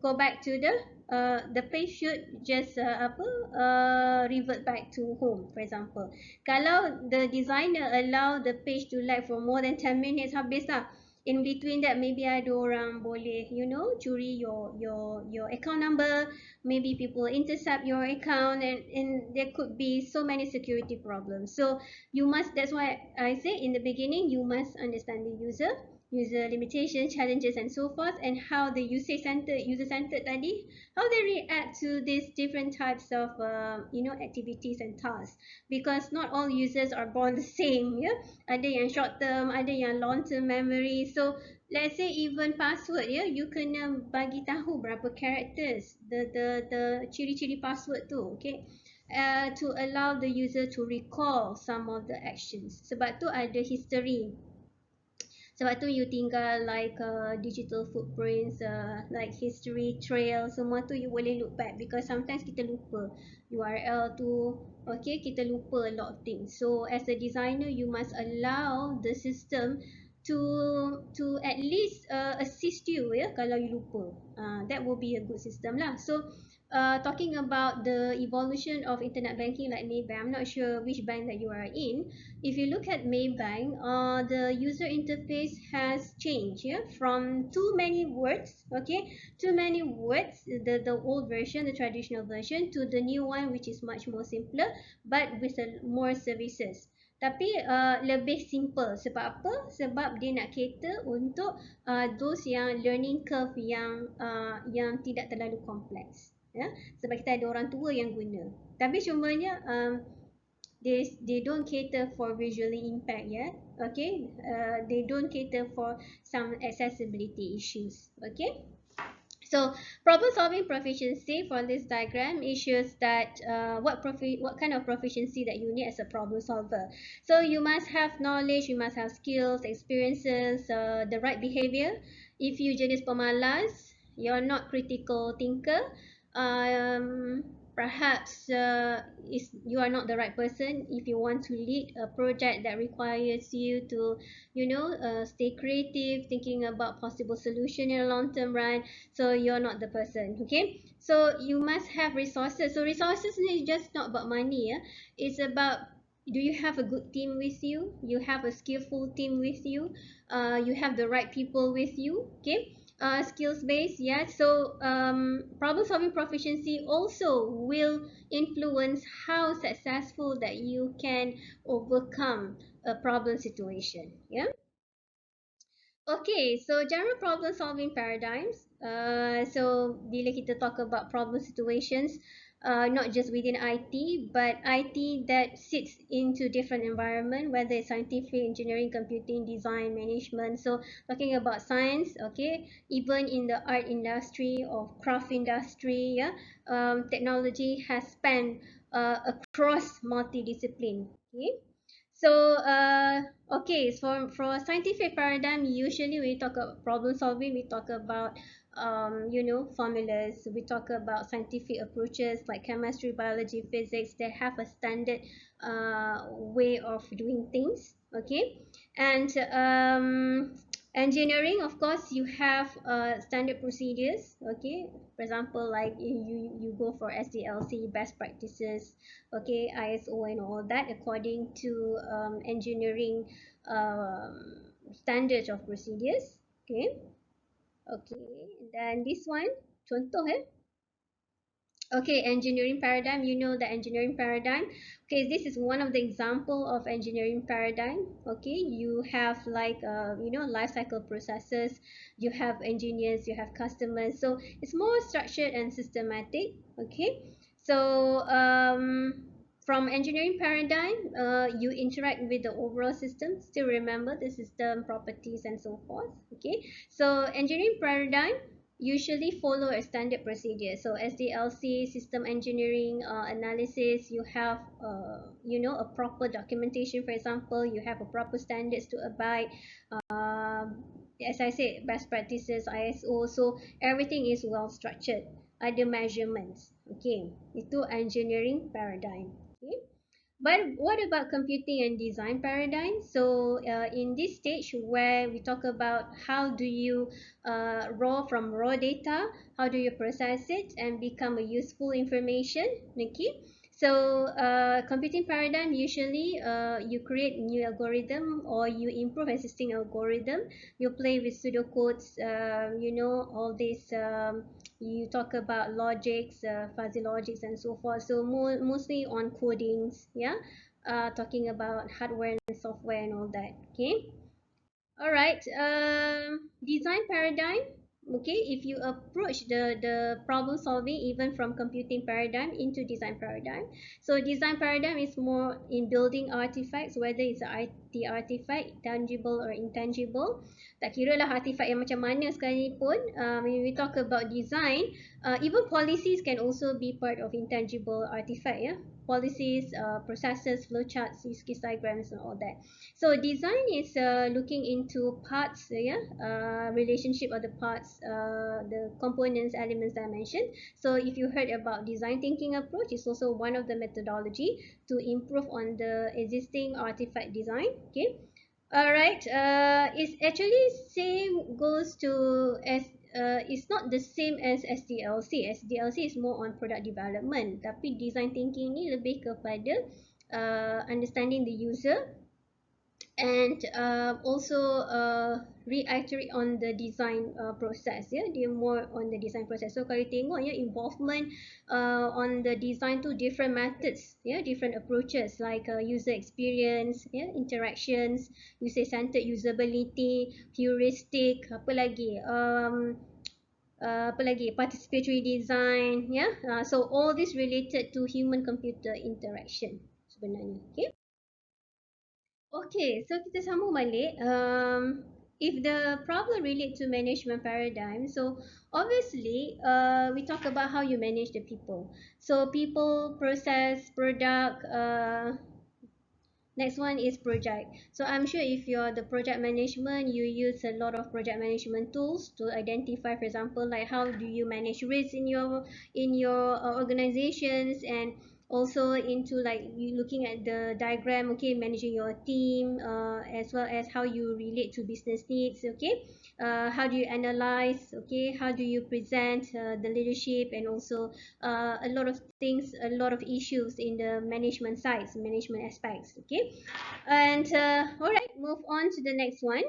go back to the page should just revert back to home, for example. Kalau the designer allow the page to lag for more than 10 minutes, habis lah. In between that, maybe ada orang boleh, you know, curi your account number. Maybe people intercept your account, and there could be so many security problems. So you must, that's why I say in the beginning, you must understand the user. user limitation, challenges, and so forth, and how the user-centered tadi, how they react to these different types of activities and tasks. Because not all users are born the same, yeah. Ada yang short term, ada yang long term memory. So let's say even password, ya, you kena bagi tahu berapa characters, the ciri-ciri password tu, okay. To allow the user to recall some of the actions. Sebab tu ada history. Sebab tu you tinggal like digital footprints, like history trail, semua tu you boleh look back, because sometimes kita lupa URL tu, okay, kita lupa a lot of things. So as a designer, you must allow the system to at least assist you, ya, kalau you lupa. That will be a good system lah. So talking about the evolution of internet banking like Maybank, I'm not sure which bank that you are in. If you look at Maybank, the user interface has changed, yeah, from too many words, okay, too many words, the old version, the traditional version, to the new one, which is much more simpler, but with more services. Tapi lebih simple. Sebab apa? Sebab dia nak cater untuk those yang learning curve yang tidak terlalu kompleks. Ya? Sebab kita ada orang tua yang guna. Tapi cumanya they don't cater for visually impact, yeah. Okay, they don't cater for some accessibility issues. Okay. So problem solving proficiency for this diagram, it shows that what kind of proficiency that you need as a problem solver. So you must have knowledge, you must have skills, experiences, the right behavior. If you jenis pemalas, you're not critical thinker, perhaps you are not the right person if you want to lead a project that requires you to stay creative, thinking about possible solution in the long term run. So you're not the person, okay. So you must have resources. So resources is just not about money, yeah? It's about, do you have a good team with you, you have a skillful team with you, you have the right people with you, okay. Skills based, yeah. So problem solving proficiency also will influence how successful that you can overcome a problem situation, yeah. Okay, so general problem solving paradigms. So bila kita talk about problem situations, not just within IT, but IT that sits into different environment, whether it's scientific, engineering, computing, design, management. So talking about science, okay, even in the art industry or craft industry, yeah, technology has spanned across multidiscipline. Okay. So, okay, for scientific paradigm, usually we talk about problem solving, we talk about, formulas, we talk about scientific approaches like chemistry, biology, physics. They have a standard way of doing things, okay? And engineering, of course, you have standard procedures, okay? For example, like you go for SDLC, best practices, okay, ISO and all that, according to engineering standards of procedures, okay. Then this one, contoh, okay, engineering paradigm. You know the engineering paradigm. Okay, this is one of the example of engineering paradigm. Okay, you have like life cycle processes. You have engineers, you have customers. So it's more structured and systematic. Okay, so from engineering paradigm, you interact with the overall system. Still remember the system properties and so forth. Okay, so engineering paradigm usually follow a standard procedure. So SDLC, system engineering analysis, you have a proper documentation. For example, you have a proper standards to abide. As I said, best practices, ISO. So everything is well structured. Ada measurements. Okay, itu engineering paradigm. Okay. But what about computing and design paradigm? So in this stage where we talk about how do you from raw data, how do you process it and become a useful information, okay? So computing paradigm, usually you create new algorithm or you improve existing algorithm. You play with pseudocodes, all this. You talk about logics, fuzzy logics and so forth. So mostly on codings, yeah, talking about hardware and software and all that, okay. All right. Design paradigm. Okay, if you approach the problem solving even from computing paradigm into design paradigm. So design paradigm is more in building artifacts, whether it's the artifact tangible or intangible. Tak kira lah artifact yang macam mana sekalipun. When we talk about design, even policies can also be part of intangible artifact. Yeah, policies, processes, flowcharts, use case diagrams, and all that. So design is looking into parts, yeah, relationship of the parts, the components, elements that I mentioned. So if you heard about design thinking approach, it's also one of the methodology to improve on the existing artifact design. Okay. All right. It's actually same goes to as it's not the same as SDLC. SDLC is more on product development. Tapi design thinking ni lebih kepada understanding the user and also reiterate on the design process. Ya, dia more on the design process. So kalau you tengok ya, involvement on the design tu different methods, ya, different approaches like user experience, ya, interactions, user centered usability, heuristic, apa lagi, apa lagi, participatory design, ya. So all this related to human computer interaction sebenarnya. Okay. Okay, so kita sambung balik. If the problem relate to management paradigm, so obviously we talk about how you manage the people. So people, process, product, next one is project. So I'm sure if you're the project management, you use a lot of project management tools to identify, for example, like how do you manage risk in your organizations, and also into like you looking at the diagram, okay, managing your team, as well as how you relate to business needs, okay, how do you analyze, okay, how do you present the leadership, and also a lot of things, a lot of issues in the management sides, management aspects, okay. And all right, move on to the next one,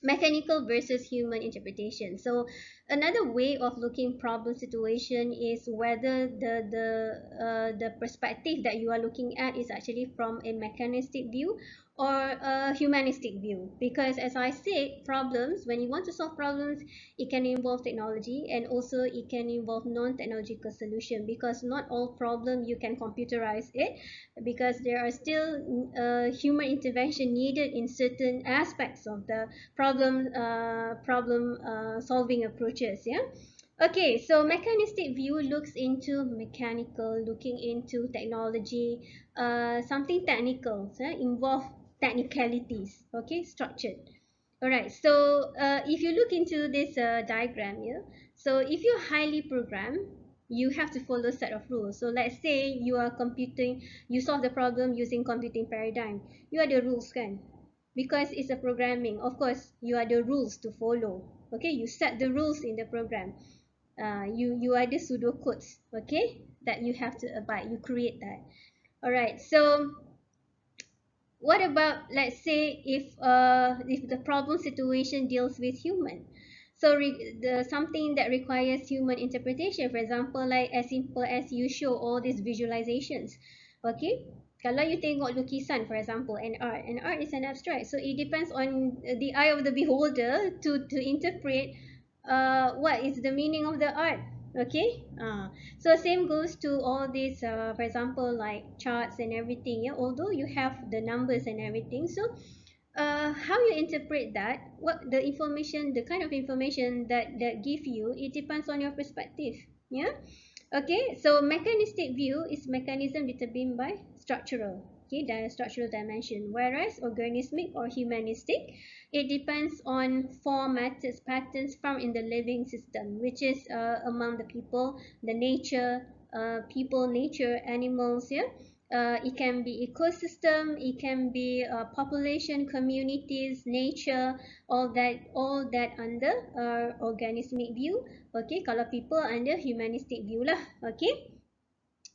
mechanical versus human interpretation. So another way of looking problem situation is whether the perspective that you are looking at is actually from a mechanistic view or a humanistic view. Because as I said, problems, when you want to solve problems, it can involve technology, and also it can involve non-technological solution, because not all problem you can computerize it, because there are still human intervention needed in certain aspects of the problem solving approaches. Yeah. Okay, so mechanistic view looks into mechanical, looking into technology, something technical, involve technicalities, okay, structured. All right, so if you look into this diagram here, so if you're highly programmed, you have to follow a set of rules. So let's say you are computing, you solve the problem using computing paradigm. You are the rules, kan? Because it's a programming. Of course, you are the rules to follow. Okay, you set the rules in the program. You are the pseudo codes, okay, that you have to abide. You create that. All right, so what about, let's say, if the problem situation deals with human, so something that requires human interpretation, for example, like as simple as you show all these visualizations, okay. Kalau you tengok lukisan, for example, and art is an abstract, so it depends on the eye of the beholder to interpret what is the meaning of the art, okay. So same goes to all these, for example, like charts and everything, yeah, although you have the numbers and everything, so how you interpret that, what the information, the kind of information that give you, it depends on your perspective. Yeah. Okay, so mechanistic view is mechanism determined by structural, okay, structural dimension, whereas organismic or humanistic, it depends on form, methods, patterns found in the living system, which is among the people, the nature, people, nature, animals, yeah. It can be ecosystem, it can be population, communities, nature, all that under organismic view. Okay, kalau people under humanistic view lah. Okay,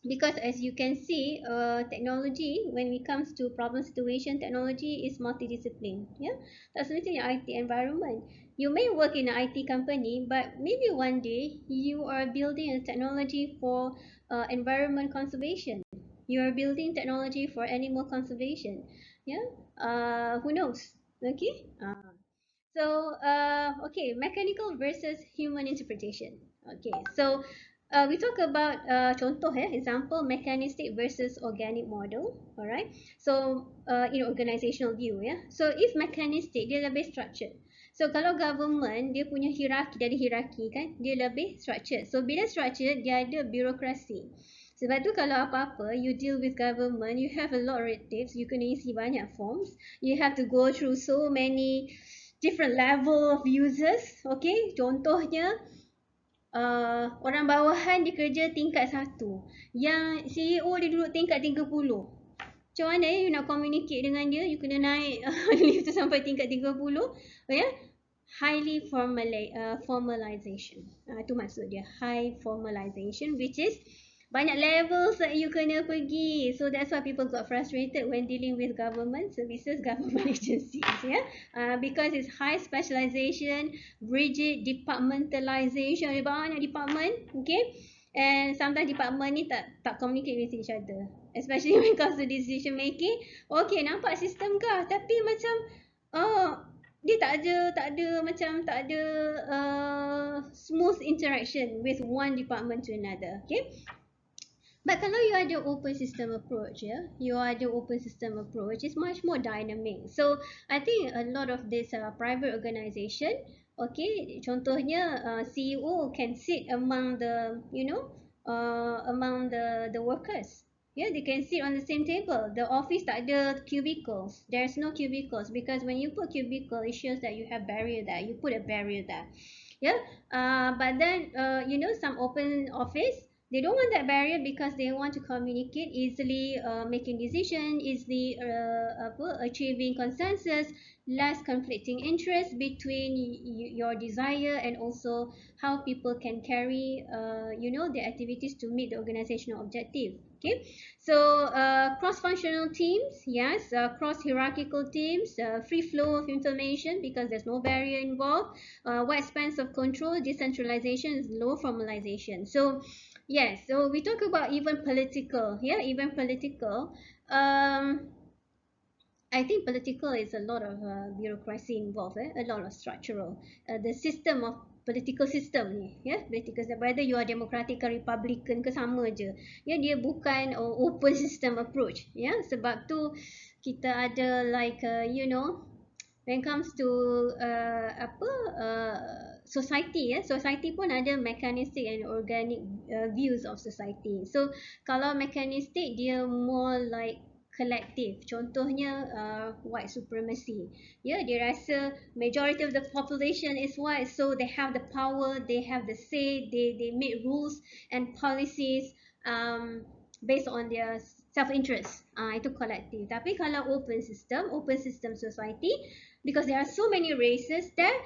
because as you can see, technology, when it comes to problem situation, technology is multidiscipline. Yeah, tak semestinya IT environment. You may work in an IT company, but maybe one day you are building a technology for environment conservation. You are building technology for animal conservation. Yeah, who knows? Okay. So, okay, mechanical versus human interpretation. Okay, so we talk about contoh example mechanistic versus organic model. Alright, so in organizational view So if mechanistic dia lebih structured. So kalau government dia punya hierarki, dia ada hierarki kan, dia lebih structured. So bila structured dia ada birokrasi. Sebab tu kalau apa-apa you deal with government, you have a lot of red tapes, you kena isi banyak forms, you have to go through so many different level of users. Okay, contohnya orang bawahan dia kerja tingkat 1, yang CEO dia duduk tingkat 30. Macam mana you nak communicate dengan dia? You kena naik lift tu sampai tingkat 30. Ya, highly formalization. Itu maksud dia, high formalization, which is banyak levels that you kena pergi. So that's why people got frustrated when dealing with government services, government agencies, because it's high specialization, rigid departmentalization, ada banyak department, okay? And sometimes department ni tak communicate with each other, especially when it comes to decision making. Okay, nampak sistem kah? Tapi macam dia tak ada smooth interaction with one department to another. Okay, but kalau you ada open system approach, you ada open system approach, it's much more dynamic. So I think a lot of this private organisation, okay, contohnya CEO can sit among the, among the workers. Yeah, they can sit on the same table. The office tak ada cubicles. There's no cubicles because when you put cubicle, it shows that you have barrier there. You put a barrier there. Yeah, but then some open office, they don't want that barrier because they want to communicate easily, making decision easily, achieving consensus, less conflicting interest between your desire and also how people can carry the activities to meet the organizational objective. Okay, so cross-functional teams, yes, cross-hierarchical teams, free flow of information because there's no barrier involved, wide spans of control, decentralization, low formalization. So yes, so we talk about even political, even political. I think political is a lot of bureaucracy involved, a lot of structural. The system of political system ni, political system, whether you are democratic ke republican ke sama je. Dia bukan open system approach, sebab tu kita ada like when it comes to society, society pun ada mechanistic and organic views of society. So kalau mechanistic dia more like collective. Contohnya white supremacy. Dia rasa majority of the population is white, so they have the power, they have the say, they make rules and policies based on their self-interest. Itu collective. Tapi kalau open system society, because there are so many races that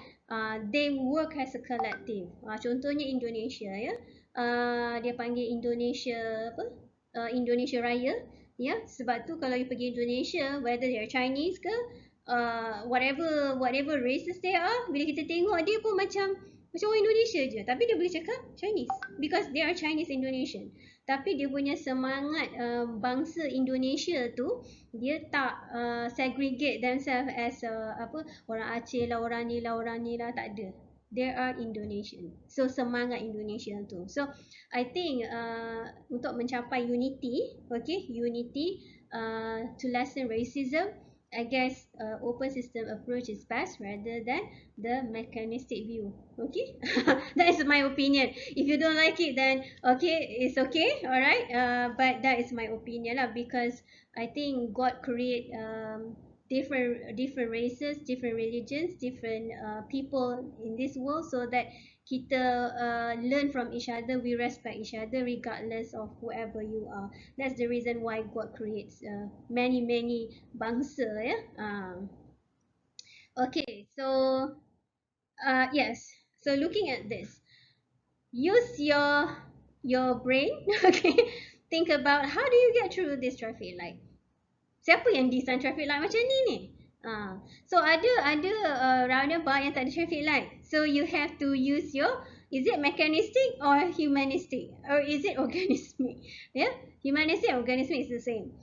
they work as a collective. Contohnya Indonesia, dia panggil Indonesia apa? Indonesia Raya. Sebab tu kalau you pergi Indonesia, whether they are Chinese ke, whatever races they are, bila kita tengok dia pun macam orang Indonesia je, tapi dia boleh cakap Chinese because they are Chinese Indonesian. Tapi dia punya semangat bangsa Indonesia tu, dia tak segregate themselves as orang Aceh lah, orang ni lah, tak ada. They are Indonesian. So semangat Indonesia tu. So I think untuk mencapai unity, to lessen racism, I guess open system approach is best rather than the mechanistic view. Okay, that is my opinion. If you don't like it, then okay, it's okay, alright. But that is my opinion lah, because I think God create different races, different religions, different people in this world, so that kita learn from each other, we respect each other regardless of whoever you are. That's the reason why God creates many bangsa, okay, so yes, so looking at this, use your brain. Okay, think about how do you get through this traffic light. Siapa yang design traffic light macam ni? So ada roundabout yang tak ada traffic light. So you have to use is it mechanistic or humanistic, or is it organismic? Humanistic and organismic is the same.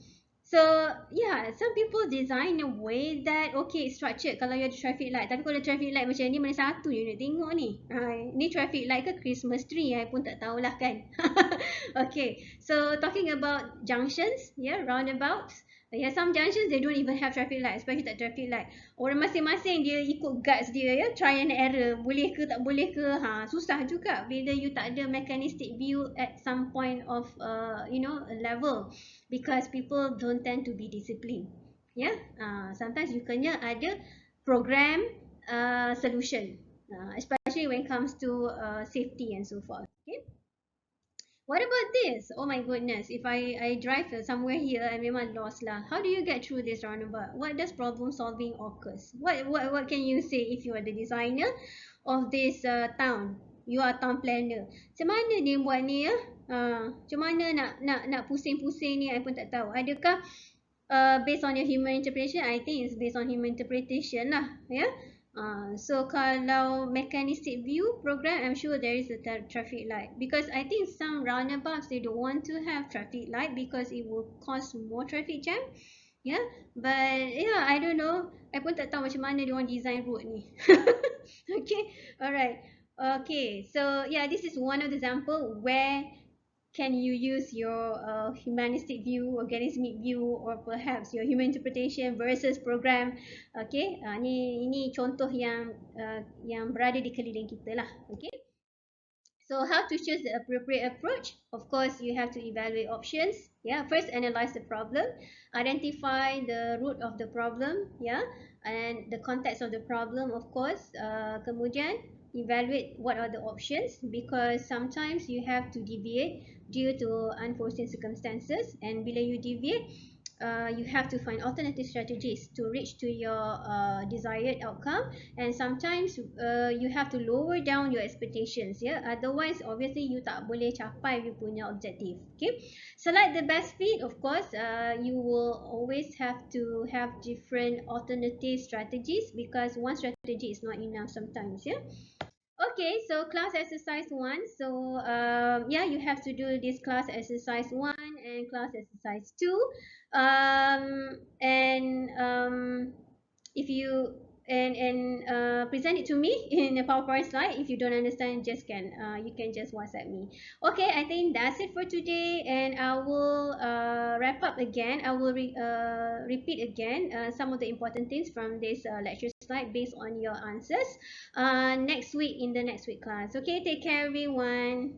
So yeah, some people design a way that okay, it's structured kalau you ada traffic light. Tapi kalau traffic light macam ni, mana satu you nak tengok ni? Ni traffic light ke Christmas tree? I pun tak tahulah kan. Okay, so talking about junctions, yeah, roundabouts. Yeah, some junctions they don't even have traffic light, especially tak traffic light. Orang masing-masing dia ikut guts dia ya, try and error. Boleh ke tak boleh ke? Susah juga bila you tak ada mechanistic view at some point of a level because people don't tend to be disciplined. Yeah, sometimes you kena ada program solution, especially when it comes to safety and so forth. Okay. What about this? Oh my goodness, if I drive somewhere here, I memang lost lah. How do you get through this roundabout? What does problem solving occurs? What can you say if you are the designer of this town? You are town planner. Macam mana dia buat ni ya? Macam mana nak pusing-pusing ni? I pun tak tahu. Adakah based on your human interpretation? I think it's based on human interpretation lah, yeah. So kalau mechanistic view program, I'm sure there is a traffic light because I think some roundabouts they don't want to have traffic light because it will cause more traffic jam. Yeah, but yeah, I don't know. I pun tak tahu macam mana dia orang design road ni. Okay, alright. Okay, so yeah, this is one of the example where can you use your humanistic view, organismic view, or perhaps your human interpretation versus program. Okay, ini contoh yang berada di keliling kita lah. Okay. So how to choose the appropriate approach? Of course, you have to evaluate options. Yeah, first analyze the problem, identify the root of the problem. Yeah, and the context of the problem. Of course, kemudian evaluate what are the options because sometimes you have to deviate due to unforeseen circumstances. And bila you deviate, you have to find alternative strategies to reach to your desired outcome, and sometimes you have to lower down your expectations, yeah, otherwise obviously you tak boleh capai you punya objective. Okay, select the best fit. Of course, you will always have to have different alternative strategies because one strategy is not enough sometimes, yeah. Okay, so class exercise 1. So yeah, you have to do this class exercise 1 and class exercise 2. And if you present it to me in a PowerPoint slide. If you don't understand, you can just WhatsApp me. Okay, I think that's it for today, and I will wrap up again. I will repeat again some of the important things from this lecture slide based on your answers next week in the next week class. Okay, take care everyone.